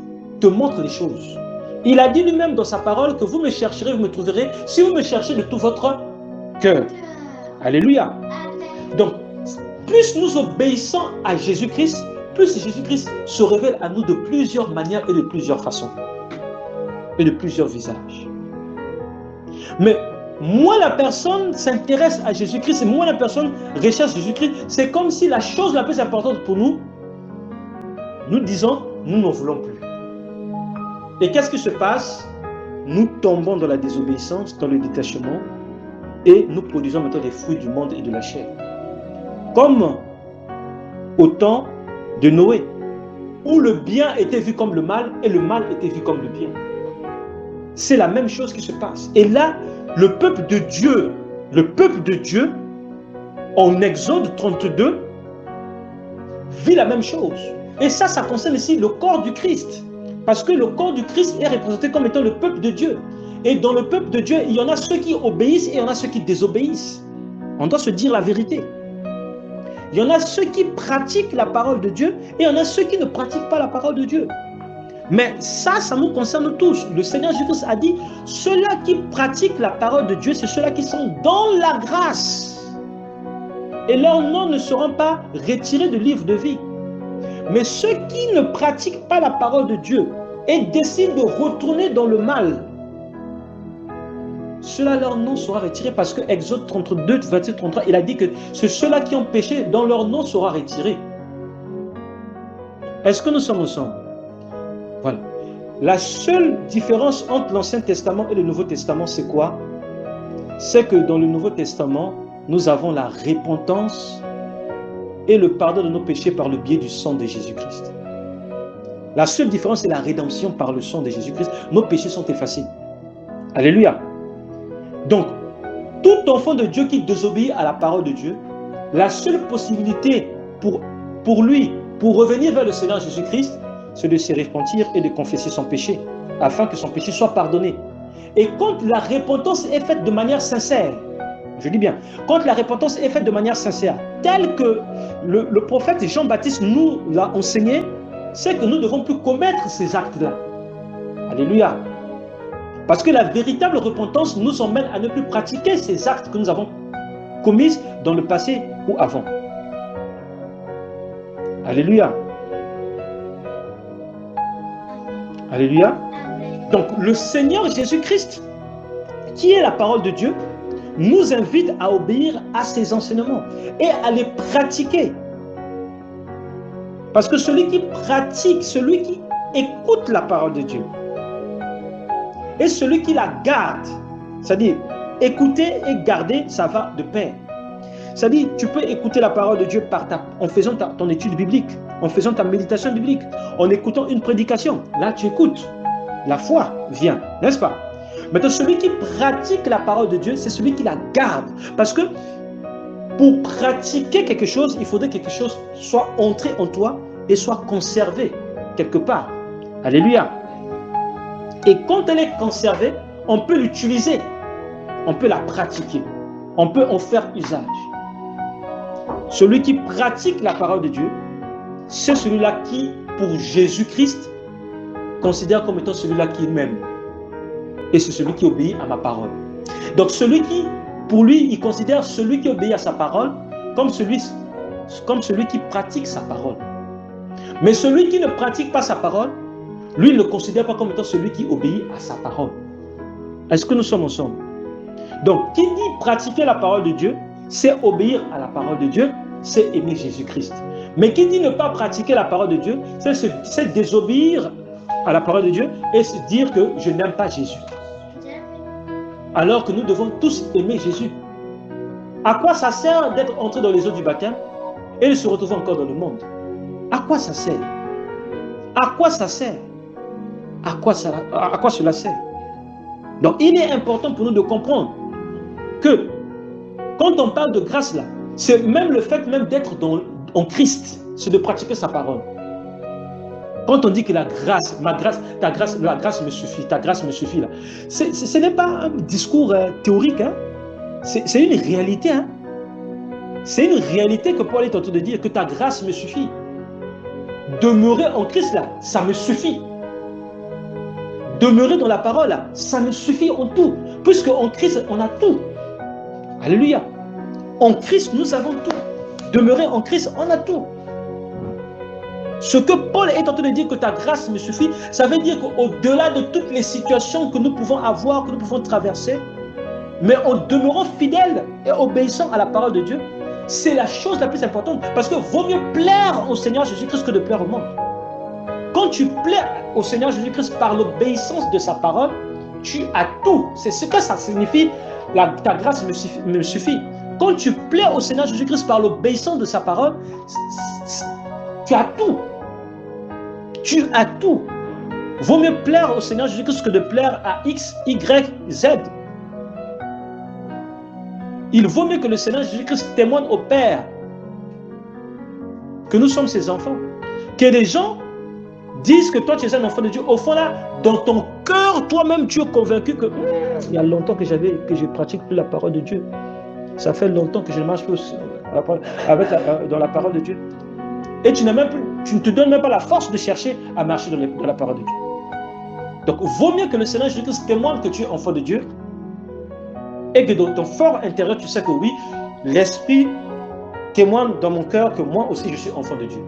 te montre les choses. Il a dit lui-même dans sa parole que vous me chercherez, vous me trouverez, si vous me cherchez de tout votre cœur. Alléluia. Donc, plus nous obéissons à Jésus-Christ, plus Jésus-Christ se révèle à nous de plusieurs manières et de plusieurs façons. Et de plusieurs visages. Mais moins la personne s'intéresse à Jésus-Christ et moins la personne recherche Jésus-Christ, c'est comme si la chose la plus importante pour nous, nous disons, nous n'en voulons plus. Et qu'est-ce qui se passe? Nous tombons dans la désobéissance, dans le détachement, et nous produisons maintenant les fruits du monde et de la chair. Comme au temps de Noé, où le bien était vu comme le mal, et le mal était vu comme le bien. C'est la même chose qui se passe. Et là, le peuple de Dieu, en Exode 32, vit la même chose. Et ça concerne ici le corps du Christ. Parce que le corps du Christ est représenté comme étant le peuple de Dieu. Et dans le peuple de Dieu, il y en a ceux qui obéissent et il y en a ceux qui désobéissent. On doit se dire la vérité. Il y en a ceux qui pratiquent la parole de Dieu et il y en a ceux qui ne pratiquent pas la parole de Dieu. Mais ça nous concerne tous. Le Seigneur Jésus a dit, ceux-là qui pratiquent la parole de Dieu, c'est ceux-là qui sont dans la grâce. Et leurs noms ne seront pas retirés du livre de vie. Mais ceux qui ne pratiquent pas la parole de Dieu et décident de retourner dans le mal, ceux-là, leur nom sera retiré parce que Exode 32, verset 33, il a dit que c'est ceux-là qui ont péché, dont leur nom sera retiré. Est-ce que nous sommes ensemble? Voilà. La seule différence entre l'Ancien Testament et le Nouveau Testament, c'est quoi? C'est que dans le Nouveau Testament, nous avons la repentance et le pardon de nos péchés par le biais du sang de Jésus-Christ. La seule différence, c'est la rédemption par le sang de Jésus-Christ. Nos péchés sont effacés. Alléluia. Donc, tout enfant de Dieu qui désobéit à la parole de Dieu, la seule possibilité pour lui, pour revenir vers le Seigneur Jésus-Christ, c'est de se repentir et de confesser son péché, afin que son péché soit pardonné. Et quand la repentance est faite de manière sincère, je dis bien, quand la repentance est faite de manière sincère, telle que le prophète Jean-Baptiste nous l'a enseigné, c'est que nous ne devons plus commettre ces actes-là. Alléluia. Parce que la véritable repentance nous emmène à ne plus pratiquer ces actes que nous avons commis dans le passé ou avant. Alléluia. Alléluia. Donc le Seigneur Jésus-Christ, qui est la parole de Dieu, nous invite à obéir à ses enseignements et à les pratiquer. Parce que celui qui pratique, celui qui écoute la parole de Dieu, et celui qui la garde, c'est-à-dire écouter et garder, ça va de pair. C'est-à-dire, tu peux écouter la parole de Dieu en faisant ton étude biblique, en faisant ta méditation biblique, en écoutant une prédication. Là, tu écoutes. La foi vient, n'est-ce pas? Maintenant, celui qui pratique la parole de Dieu, c'est celui qui la garde. Parce que pour pratiquer quelque chose, il faudrait que quelque chose soit entré en toi et soit conservé quelque part. Alléluia. Et quand elle est conservée, on peut l'utiliser, on peut la pratiquer, on peut en faire usage. Celui qui pratique la parole de Dieu, c'est celui-là qui, pour Jésus-Christ, considère comme étant celui-là qui m'aime. Et c'est celui qui obéit à ma parole. Donc celui qui, pour lui, il considère celui qui obéit à sa parole comme celui qui pratique sa parole. Mais celui qui ne pratique pas sa parole, lui, il ne le considère pas comme étant celui qui obéit à sa parole. Est-ce que nous sommes ensemble? Donc, qui dit pratiquer la parole de Dieu, c'est obéir à la parole de Dieu, c'est aimer Jésus-Christ. Mais qui dit ne pas pratiquer la parole de Dieu, c'est désobéir à la parole de Dieu et se dire que je n'aime pas Jésus. alors que nous devons tous aimer Jésus. À quoi ça sert d'être entré dans les eaux du baptême et de se retrouver encore dans le monde? À quoi ça sert? À quoi ça sert? À quoi cela sert? Donc, il est important pour nous de comprendre que quand on parle de grâce là, c'est même le fait même d'être en Christ, c'est de pratiquer sa parole. Quand on dit que la grâce, la grâce me suffit, ta grâce me suffit là, ce n'est pas un discours théorique, hein? C'est une réalité. Hein? C'est une réalité que Paul est en train de dire, que ta grâce me suffit. Demeurer en Christ là, ça me suffit. Demeurer dans la parole là, ça me suffit en tout. Puisque en Christ, on a tout. Alléluia. En Christ, nous avons tout. Demeurer en Christ, on a tout. Ce que Paul est en train de dire, que ta grâce me suffit, ça veut dire qu'au-delà de toutes les situations que nous pouvons avoir, que nous pouvons traverser, mais en demeurant fidèles et obéissant à la parole de Dieu, c'est la chose la plus importante. Parce que vaut mieux plaire au Seigneur Jésus-Christ que de plaire au monde. Quand tu plais au Seigneur Jésus-Christ par l'obéissance de sa parole, tu as tout. C'est ce que ça signifie, ta grâce me suffit. Quand tu plais au Seigneur Jésus-Christ par l'obéissance de sa parole, tu as tout. Tu as tout. Vaut mieux plaire au Seigneur Jésus-Christ que de plaire à X, Y, Z. Il vaut mieux que le Seigneur Jésus-Christ témoigne au Père que nous sommes ses enfants. Que les gens disent que toi tu es un enfant de Dieu. Au fond là, dans ton cœur, toi-même tu es convaincu que il y a longtemps que je pratique plus la parole de Dieu. Ça fait longtemps que je ne marche plus dans la parole de Dieu. Et tu ne te donnes même pas la force de chercher à marcher dans la parole de Dieu. Donc, vaut mieux que le Seigneur Jésus-Christ témoigne que tu es enfant de Dieu et que dans ton fort intérieur, tu sais que oui, l'Esprit témoigne dans mon cœur que moi aussi je suis enfant de Dieu.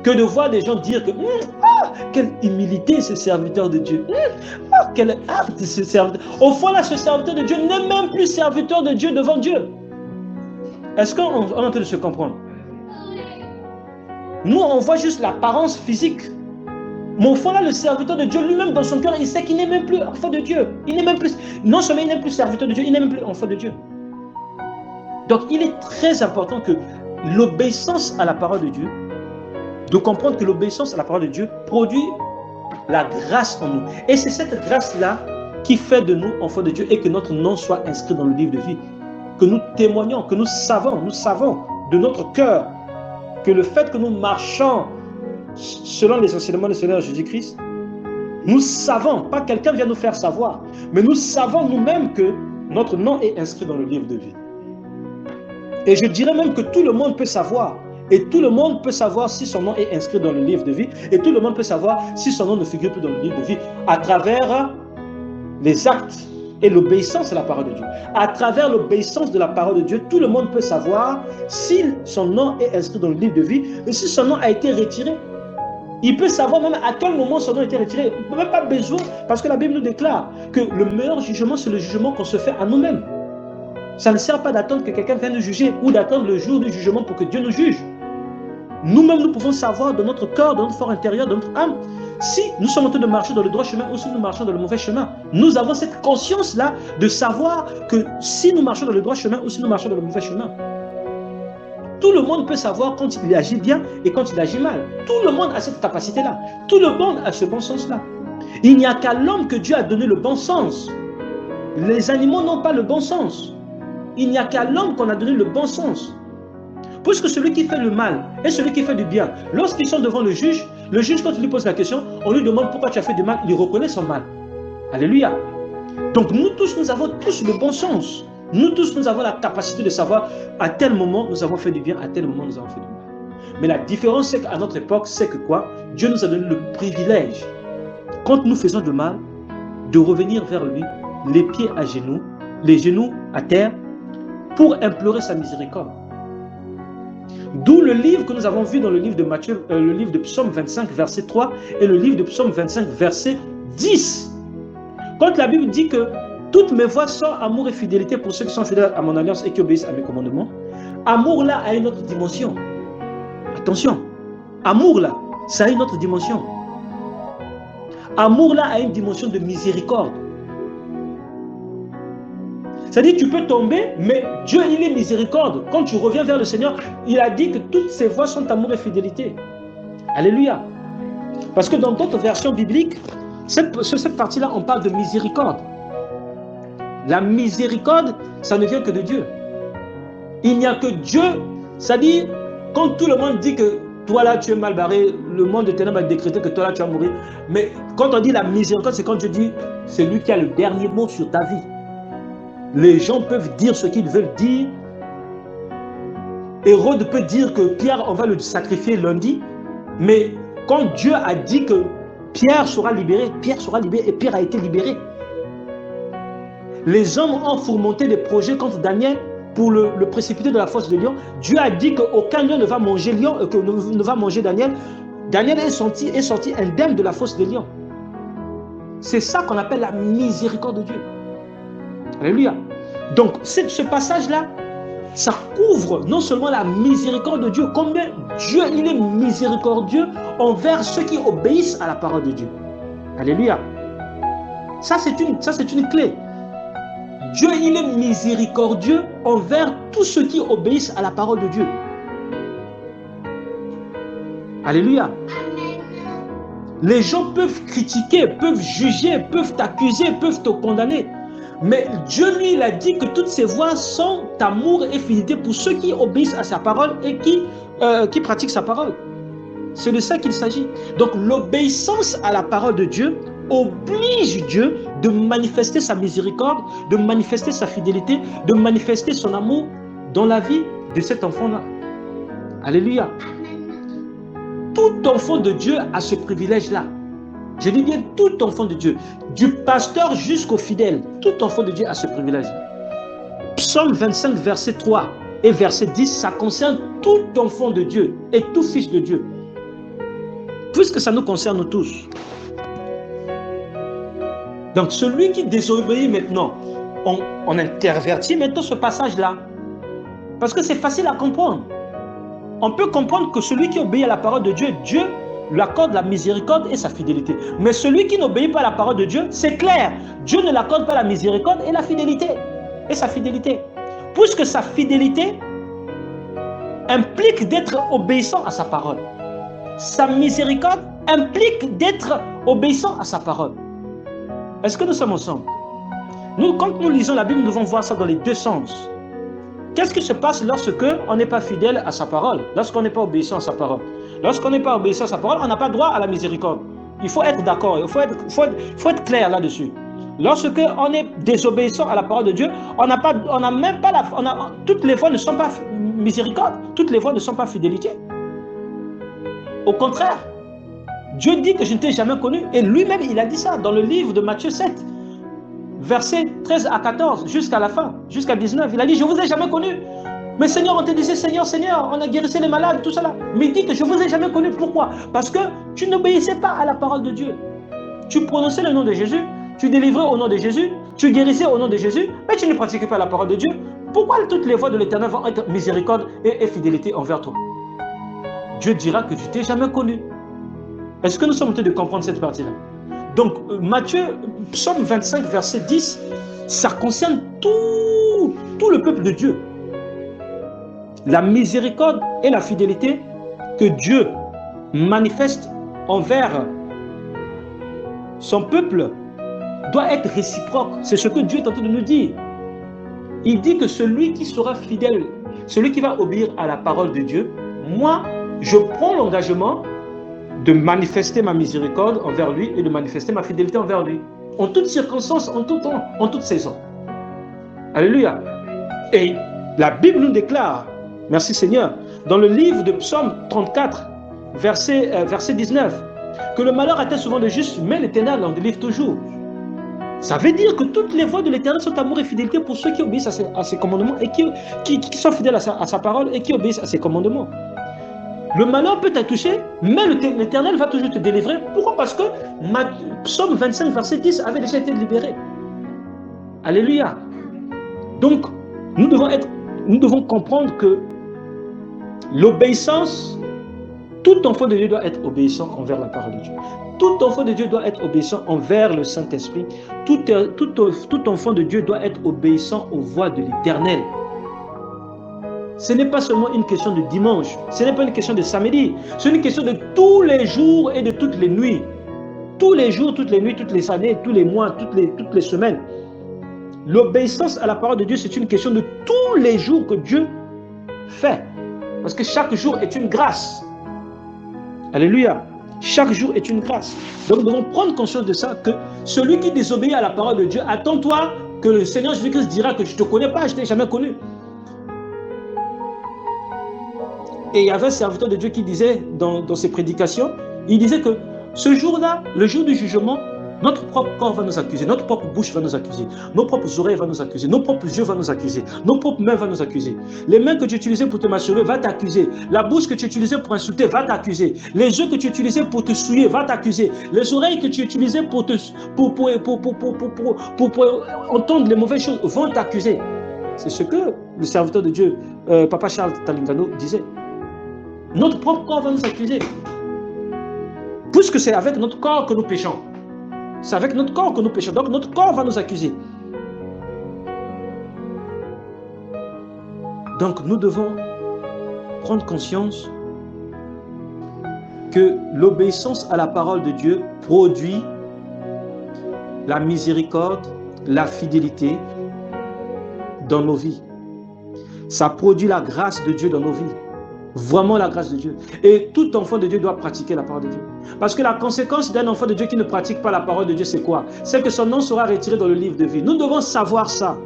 Que de voir des gens dire que quelle humilité ce serviteur de Dieu. Quel acte ce serviteur. Au fond là, ce serviteur de Dieu n'est même plus serviteur de Dieu devant Dieu. Est-ce qu'on est en train de se comprendre? Nous, on voit juste l'apparence physique. Mais au fond là, le serviteur de Dieu lui-même dans son cœur, il sait qu'il n'est même plus enfant de Dieu. Il n'est même plus, non seulement il n'est plus serviteur de Dieu, il n'est même plus enfant de Dieu. Donc il est très important que l'obéissance à la parole de Dieu, de comprendre que l'obéissance à la parole de Dieu produit la grâce en nous. Et c'est cette grâce-là qui fait de nous enfants de Dieu et que notre nom soit inscrit dans le livre de vie. Que nous témoignons, que nous savons de notre cœur que le fait que nous marchons selon les enseignements du Seigneur Jésus-Christ, nous savons, pas quelqu'un vient nous faire savoir, mais nous savons nous-mêmes que notre nom est inscrit dans le livre de vie. Et je dirais même que tout le monde peut savoir. Et tout le monde peut savoir si son nom est inscrit dans le livre de vie. Et tout le monde peut savoir si son nom ne figure plus dans le livre de vie à travers les actes et l'obéissance à la parole de Dieu. À travers l'obéissance de la parole de Dieu, tout le monde peut savoir si son nom est inscrit dans le livre de vie et si son nom a été retiré. Il peut savoir même à quel moment son nom a été retiré. Il n'a même pas besoin, parce que la Bible nous déclare que le meilleur jugement, c'est le jugement qu'on se fait à nous-mêmes. Ça ne sert pas d'attendre que quelqu'un vienne nous juger ou d'attendre le jour du jugement pour que Dieu nous juge. Nous-mêmes, nous pouvons savoir dans notre cœur, dans notre fort intérieur, dans notre âme, si nous sommes en train de marcher dans le droit chemin ou si nous marchons dans le mauvais chemin. Nous avons cette conscience-là de savoir que si nous marchons dans le droit chemin ou si nous marchons dans le mauvais chemin. Tout le monde peut savoir quand il agit bien et quand il agit mal. Tout le monde a cette capacité-là. Tout le monde a ce bon sens-là. Il n'y a qu'à l'homme que Dieu a donné le bon sens. Les animaux n'ont pas le bon sens. Il n'y a qu'à l'homme qu'on a donné le bon sens. Puisque celui qui fait le mal et celui qui fait du bien, lorsqu'ils sont devant le juge, quand il lui pose la question, on lui demande pourquoi tu as fait du mal, il reconnaît son mal. Alléluia. Donc nous tous, nous avons tous le bon sens. Nous tous, nous avons la capacité de savoir à tel moment nous avons fait du bien, à tel moment nous avons fait du mal. Mais la différence, c'est qu'à notre époque, c'est que quoi? Dieu nous a donné le privilège, quand nous faisons du mal, de revenir vers lui, les pieds à genoux, les genoux à terre, pour implorer sa miséricorde. D'où le livre que nous avons vu dans le livre de Matthieu, le livre de Psaume 25, verset 3, et le livre de Psaume 25, verset 10. Quand la Bible dit que toutes mes voies sont amour et fidélité pour ceux qui sont fidèles à mon alliance et qui obéissent à mes commandements, amour là a une autre dimension. Attention, amour là, ça a une autre dimension. Amour là a une dimension de miséricorde. C'est-à-dire tu peux tomber, mais Dieu, il est miséricorde. Quand tu reviens vers le Seigneur, il a dit que toutes ses voies sont amour et fidélité. Alléluia. Parce que dans d'autres versions bibliques, cette partie-là, on parle de miséricorde. La miséricorde, ça ne vient que de Dieu. Il n'y a que Dieu, c'est-à-dire, quand tout le monde dit que toi là tu es mal barré, le monde de ténèbres va décréter que toi là tu vas mourir. Mais quand on dit la miséricorde, c'est quand Dieu dit, c'est lui qui a le dernier mot sur ta vie. Les gens peuvent dire ce qu'ils veulent dire. Hérode peut dire que Pierre, on va le sacrifier lundi, mais quand Dieu a dit que Pierre sera libéré et Pierre a été libéré. Les hommes ont fourmenté des projets contre Daniel pour le précipiter de la fosse de lion. Dieu a dit qu'aucun lion ne va manger ne va manger Daniel. Daniel est sorti indemne de la fosse de lion. C'est ça qu'on appelle la miséricorde de Dieu. Alléluia. Donc, ce passage-là, ça couvre non seulement la miséricorde de Dieu, combien Dieu il est miséricordieux envers ceux qui obéissent à la parole de Dieu. Alléluia. Ça, c'est une clé. Dieu, il est miséricordieux envers tous ceux qui obéissent à la parole de Dieu. Alléluia. Les gens peuvent critiquer, peuvent juger, peuvent t'accuser, peuvent te condamner. Mais Dieu, lui, il a dit que toutes ses voies sont amour et fidélité pour ceux qui obéissent à sa parole et qui pratiquent sa parole. C'est de ça qu'il s'agit. Donc, l'obéissance à la parole de Dieu oblige Dieu de manifester sa miséricorde, de manifester sa fidélité, de manifester son amour dans la vie de cet enfant-là. Alléluia. Tout enfant de Dieu a ce privilège-là. Je dis bien tout enfant de Dieu, du pasteur jusqu'au fidèle, tout enfant de Dieu a ce privilège. Psaume 25, verset 3 et verset 10, ça concerne tout enfant de Dieu et tout fils de Dieu. Puisque ça nous concerne tous. Donc celui qui désobéit maintenant, on intervertit maintenant ce passage-là. Parce que c'est facile à comprendre. On peut comprendre que celui qui obéit à la parole de Dieu, Dieu lui accorde la miséricorde et sa fidélité. Mais celui qui n'obéit pas à la parole de Dieu, c'est clair. Dieu ne l'accorde pas la miséricorde et la fidélité. Et sa fidélité. Puisque sa fidélité implique d'être obéissant à sa parole. Sa miséricorde implique d'être obéissant à sa parole. Est-ce que nous sommes ensemble? Nous, quand nous lisons la Bible, nous devons voir ça dans les deux sens. Qu'est-ce qui se passe lorsque on n'est pas fidèle à sa parole? Lorsqu'on n'est pas obéissant à sa parole? Lorsqu'on n'est pas obéissant à sa parole, on n'a pas droit à la miséricorde. Il faut être d'accord, il faut être clair là-dessus. Lorsque on est désobéissant à la parole de Dieu, toutes les voies ne sont pas miséricorde, toutes les voies ne sont pas fidélité. Au contraire, Dieu dit que je ne t'ai jamais connu, et lui-même il a dit ça dans le livre de Matthieu 7, versets 13 à 14, jusqu'à la fin, jusqu'à 19. Il a dit, je ne vous ai jamais connu. Mais Seigneur, on te disait, Seigneur, Seigneur, on a guérissé les malades, tout cela. Mais il dit que je ne vous ai jamais connu. Pourquoi? Parce que tu n'obéissais pas à la parole de Dieu. Tu prononçais le nom de Jésus, tu délivrais au nom de Jésus, tu guérissais au nom de Jésus, mais tu ne pratiquais pas la parole de Dieu. Pourquoi toutes les voies de l'Éternel vont être miséricorde et fidélité envers toi? Dieu dira que je ne t'ai jamais connu. Est-ce que nous sommes en train de comprendre cette partie-là? Donc, Psaume 25, verset 10, ça concerne tout le peuple de Dieu. La miséricorde et la fidélité que Dieu manifeste envers son peuple doit être réciproque. C'est ce que Dieu est en train de nous dire. Il dit que celui qui sera fidèle, celui qui va obéir à la parole de Dieu, moi, je prends l'engagement de manifester ma miséricorde envers lui et de manifester ma fidélité envers lui. En toutes circonstances, en tout temps, en toute saison. Alléluia. Et la Bible nous déclare, merci Seigneur, dans le livre de Psaume 34, verset 19, que le malheur atteint souvent le juste, mais l'Éternel en délivre toujours. Ça veut dire que toutes les voies de l'Éternel sont amour et fidélité pour ceux qui obéissent à ses commandements et qui sont fidèles à sa parole et qui obéissent à ses commandements. Le malheur peut te toucher, mais l'Éternel va toujours te délivrer. Pourquoi? Parce que Psaume 25, verset 10 avait déjà été libéré. Alléluia. Donc, nous devons comprendre que l'obéissance Tout enfant de Dieu doit être obéissant envers la parole de Dieu. Tout enfant de Dieu doit être obéissant envers le Saint-Esprit. Tout enfant de Dieu doit être obéissant aux voies de l'Éternel. Ce n'est pas seulement une question de dimanche, ce n'est pas une question de samedi, c'est une question de tous les jours et de toutes les nuits. Tous les jours, toutes les nuits, toutes les années, tous les mois, toutes les semaines. L'obéissance à la parole de Dieu, c'est une question de tous les jours que Dieu fait. Parce que chaque jour est une grâce. Alléluia. Chaque jour est une grâce. Donc nous devons prendre conscience de ça, que celui qui désobéit à la parole de Dieu, attends-toi que le Seigneur Jésus-Christ dira que je ne te connais pas, je ne t'ai jamais connu. Et il y avait un serviteur de Dieu qui disait dans ses prédications, il disait que ce jour-là, le jour du jugement, notre propre corps va nous accuser, notre propre bouche va nous accuser, nos propres oreilles vont nous accuser, nos propres yeux vont nous accuser, nos propres mains vont nous accuser. Les mains que tu utilisais pour te masturber va t'accuser. La bouche que tu utilisais pour insulter va t'accuser. Les yeux que tu utilisais pour te souiller va t'accuser. Les oreilles que tu utilisais pour entendre les mauvaises choses vont t'accuser. C'est ce que le serviteur de Dieu, Papa Charles Talingano, disait. Notre propre corps va nous accuser. Puisque c'est avec notre corps que nous péchons. C'est avec notre corps que nous péchons. Donc notre corps va nous accuser. Donc nous devons prendre conscience que l'obéissance à la parole de Dieu produit la miséricorde, la fidélité dans nos vies. Ça produit la grâce de Dieu dans nos vies. Vraiment la grâce de Dieu. Et tout enfant de Dieu doit pratiquer la parole de Dieu. Parce que la conséquence d'un enfant de Dieu qui ne pratique pas la parole de Dieu, c'est quoi? C'est que son nom sera retiré dans le livre de vie. Nous devons savoir ça.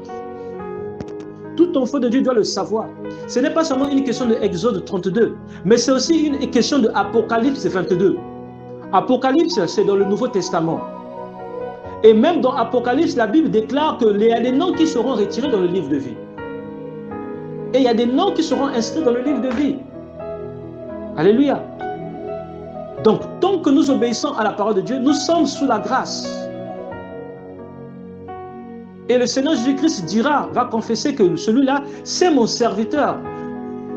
Tout enfant de Dieu doit le savoir. Ce n'est pas seulement une question de Exode 32, mais c'est aussi une question de Apocalypse 22. Apocalypse, c'est dans le Nouveau Testament. Et même dans Apocalypse, la Bible déclare qu'il y a des noms qui seront retirés dans le livre de vie. Et il y a des noms qui seront inscrits dans le livre de vie. Alléluia. Donc, tant que nous obéissons à la parole de Dieu, nous sommes sous la grâce. Et le Seigneur Jésus-Christ dira, va confesser que celui-là, c'est mon serviteur.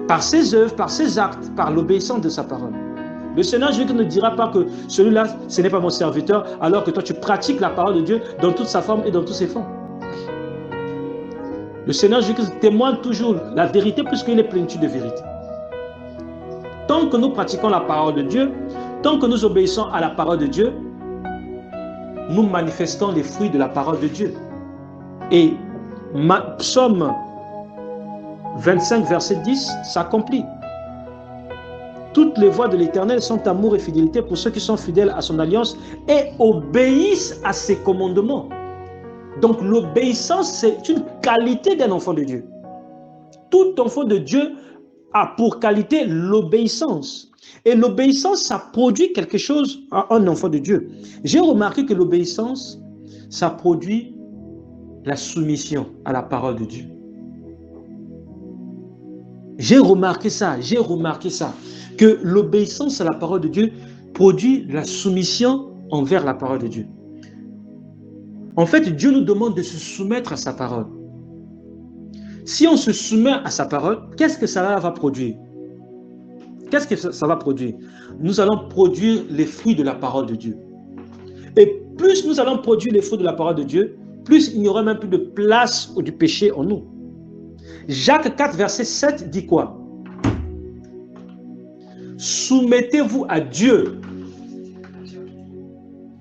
Par ses œuvres, par ses actes, par l'obéissance de sa parole. Le Seigneur Jésus-Christ ne dira pas que celui-là, ce n'est pas mon serviteur, alors que toi, tu pratiques la parole de Dieu dans toute sa forme et dans tous ses fonds. Le Seigneur Jésus-Christ témoigne toujours la vérité puisqu'il est plénitude de vérité. Tant que nous pratiquons la parole de Dieu, tant que nous obéissons à la parole de Dieu, nous manifestons les fruits de la parole de Dieu. Et Psaume 25, verset 10 s'accomplit. Toutes les voies de l'Éternel sont amour et fidélité pour ceux qui sont fidèles à son alliance et obéissent à ses commandements. Donc l'obéissance, c'est une qualité d'un enfant de Dieu. Tout enfant de Dieu a pour qualité l'obéissance. Et l'obéissance, ça produit quelque chose à un enfant de Dieu. J'ai remarqué que l'obéissance, ça produit la soumission à la parole de Dieu. J'ai remarqué ça, que l'obéissance à la parole de Dieu produit la soumission envers la parole de Dieu. En fait, Dieu nous demande de se soumettre à sa parole. Si on se soumet à sa parole, qu'est-ce que ça va produire? Qu'est-ce que ça va produire? Nous allons produire les fruits de la parole de Dieu. Et plus nous allons produire les fruits de la parole de Dieu, plus il n'y aura même plus de place du péché en nous. Jacques 4, verset 7 dit quoi? Soumettez-vous à Dieu.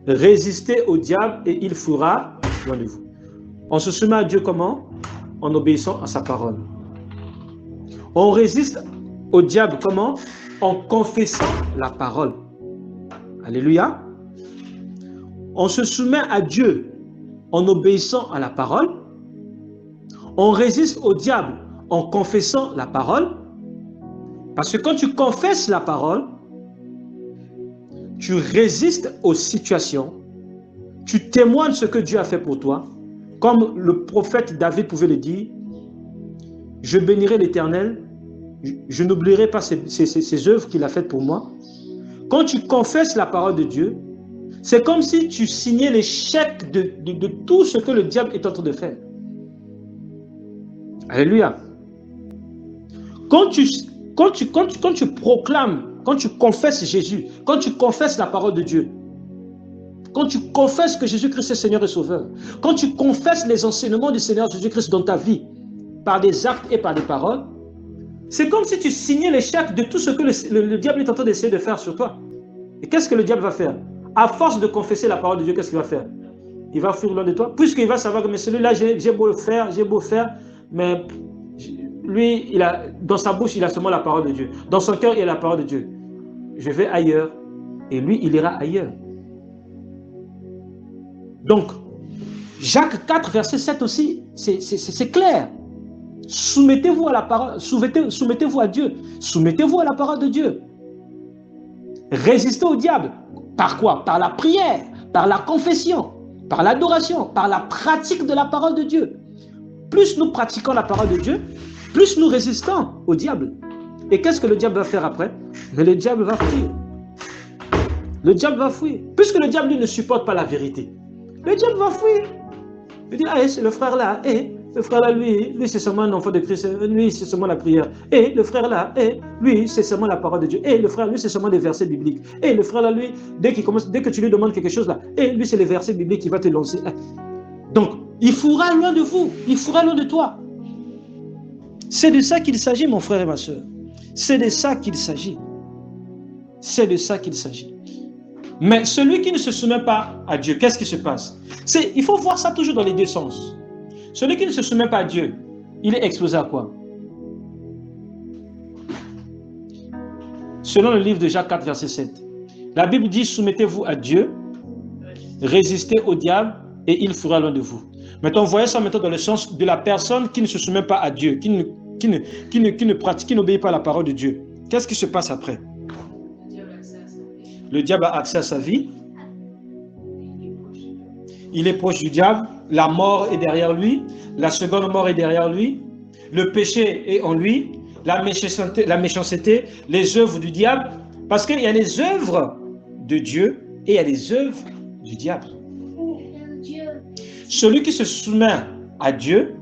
Résistez au diable et il fuira loin de vous. On se soumet à Dieu comment? En obéissant à sa parole. On résiste au diable comment? En confessant la parole. Alléluia. On se soumet à Dieu en obéissant à la parole. On résiste au diable en confessant la parole. Parce que quand tu confesses la parole, tu résistes aux situations, tu témoignes ce que Dieu a fait pour toi, comme le prophète David pouvait le dire, je bénirai l'Éternel, je n'oublierai pas ses œuvres qu'il a faites pour moi. Quand tu confesses la parole de Dieu, c'est comme si tu signais les chèques de tout ce que le diable est en train de faire. Alléluia. Quand tu proclames quand tu confesses Jésus, quand tu confesses la parole de Dieu, quand tu confesses que Jésus-Christ est Seigneur et Sauveur, quand tu confesses les enseignements du Seigneur Jésus-Christ dans ta vie, par des actes et par des paroles, c'est comme si tu signais les chèques de tout ce que le diable est en train d'essayer de faire sur toi. Et qu'est-ce que le diable va faire? À force de confesser la parole de Dieu, qu'est-ce qu'il va faire? Il va fuir loin de toi, puisqu'il va savoir que mais celui-là, j'ai beau le faire, mais lui, dans sa bouche, il a seulement la parole de Dieu. Dans son cœur, il a la parole de Dieu. Je vais ailleurs, et lui, il ira ailleurs. Donc, Jacques 4, verset 7 aussi, c'est clair. Soumettez-vous à la parole, soumettez-vous à Dieu, soumettez-vous à la parole de Dieu. Résistez au diable. Par quoi? Par la prière, par la confession, par l'adoration, par la pratique de la parole de Dieu. Plus nous pratiquons la parole de Dieu, plus nous résistons au diable. Et qu'est-ce que le diable va faire après? Mais le diable va fuir. Le diable va fuir. Puisque le diable, lui, ne supporte pas la vérité. Le diable va fuir. Il dit, ah, c'est le frère là, le frère là, lui c'est seulement un enfant de Christ, lui c'est seulement la prière. Et le frère là, lui c'est seulement la parole de Dieu. Et le frère, lui c'est seulement des versets bibliques. Et le frère là, lui, dès que tu lui demandes quelque chose là, et lui c'est les versets bibliques qui va te lancer. Donc, il fuira loin de vous, il fuira loin de toi. C'est de ça qu'il s'agit, mon frère et ma soeur. C'est de ça qu'il s'agit. C'est de ça qu'il s'agit. Mais celui qui ne se soumet pas à Dieu, qu'est-ce qui se passe? Il faut voir ça toujours dans les deux sens. Celui qui ne se soumet pas à Dieu, il est exposé à quoi? Selon le livre de Jacques 4, verset 7, la Bible dit, soumettez-vous à Dieu, résistez au diable et il fuira loin de vous. Maintenant, voyez ça maintenant dans le sens de la personne qui ne se soumet pas à Dieu, qui ne pratique, qui n'obéit pas à la parole de Dieu. Qu'est-ce qui se passe après? Le diable a accès à sa vie. Il est proche du diable. La mort est derrière lui. La seconde mort est derrière lui. Le péché est en lui. La méchanceté, les œuvres du diable. Parce qu'il y a les œuvres de Dieu et il y a les œuvres du diable. Celui qui se soumet à Dieu,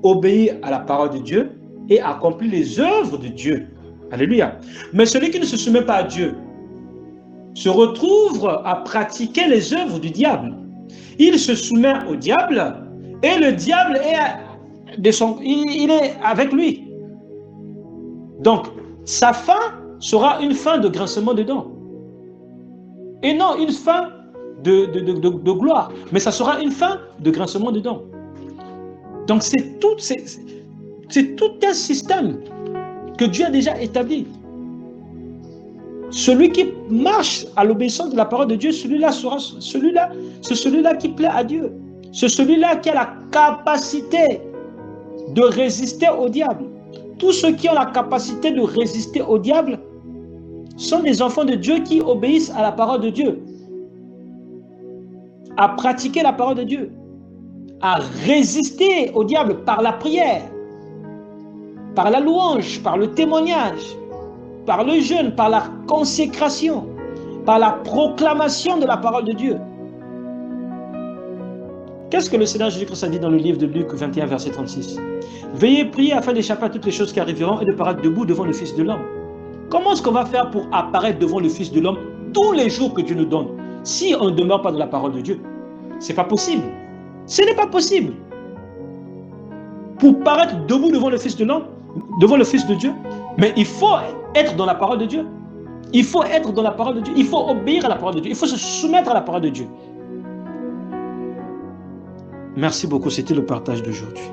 obéit à la parole de Dieu et accomplit les œuvres de Dieu. Alléluia. Mais celui qui ne se soumet pas à Dieu se retrouve à pratiquer les œuvres du diable. Il se soumet au diable et le diable il est avec lui. Donc, sa fin sera une fin de grincement de dents. Et non une fin de gloire, mais ça sera une fin de grincement de dents. Donc, c'est tout un système que Dieu a déjà établi. Celui qui marche à l'obéissance de la parole de Dieu, c'est celui-là qui plaît à Dieu. C'est celui-là qui a la capacité de résister au diable. Tous ceux qui ont la capacité de résister au diable sont des enfants de Dieu qui obéissent à la parole de Dieu, à pratiquer la parole de Dieu, à résister au diable par la prière, par la louange, par le témoignage, par le jeûne, par la consécration, par la proclamation de la parole de Dieu. Qu'est-ce que le Seigneur Jésus-Christ a dit dans le livre de Luc 21, verset 36? Veillez prier afin d'échapper à toutes les choses qui arriveront et de paraître debout devant le Fils de l'homme. Comment est-ce qu'on va faire pour apparaître devant le Fils de l'homme tous les jours que Dieu nous donne si on ne demeure pas dans la parole de Dieu? C'est pas possible. Ce n'est pas possible. Pour paraître debout devant le Fils de l'homme, devant le Fils de Dieu, mais il faut être dans la parole de Dieu. Il faut être dans la parole de Dieu. Il faut obéir à la parole de Dieu. Il faut se soumettre à la parole de Dieu. Merci beaucoup. C'était le partage d'aujourd'hui.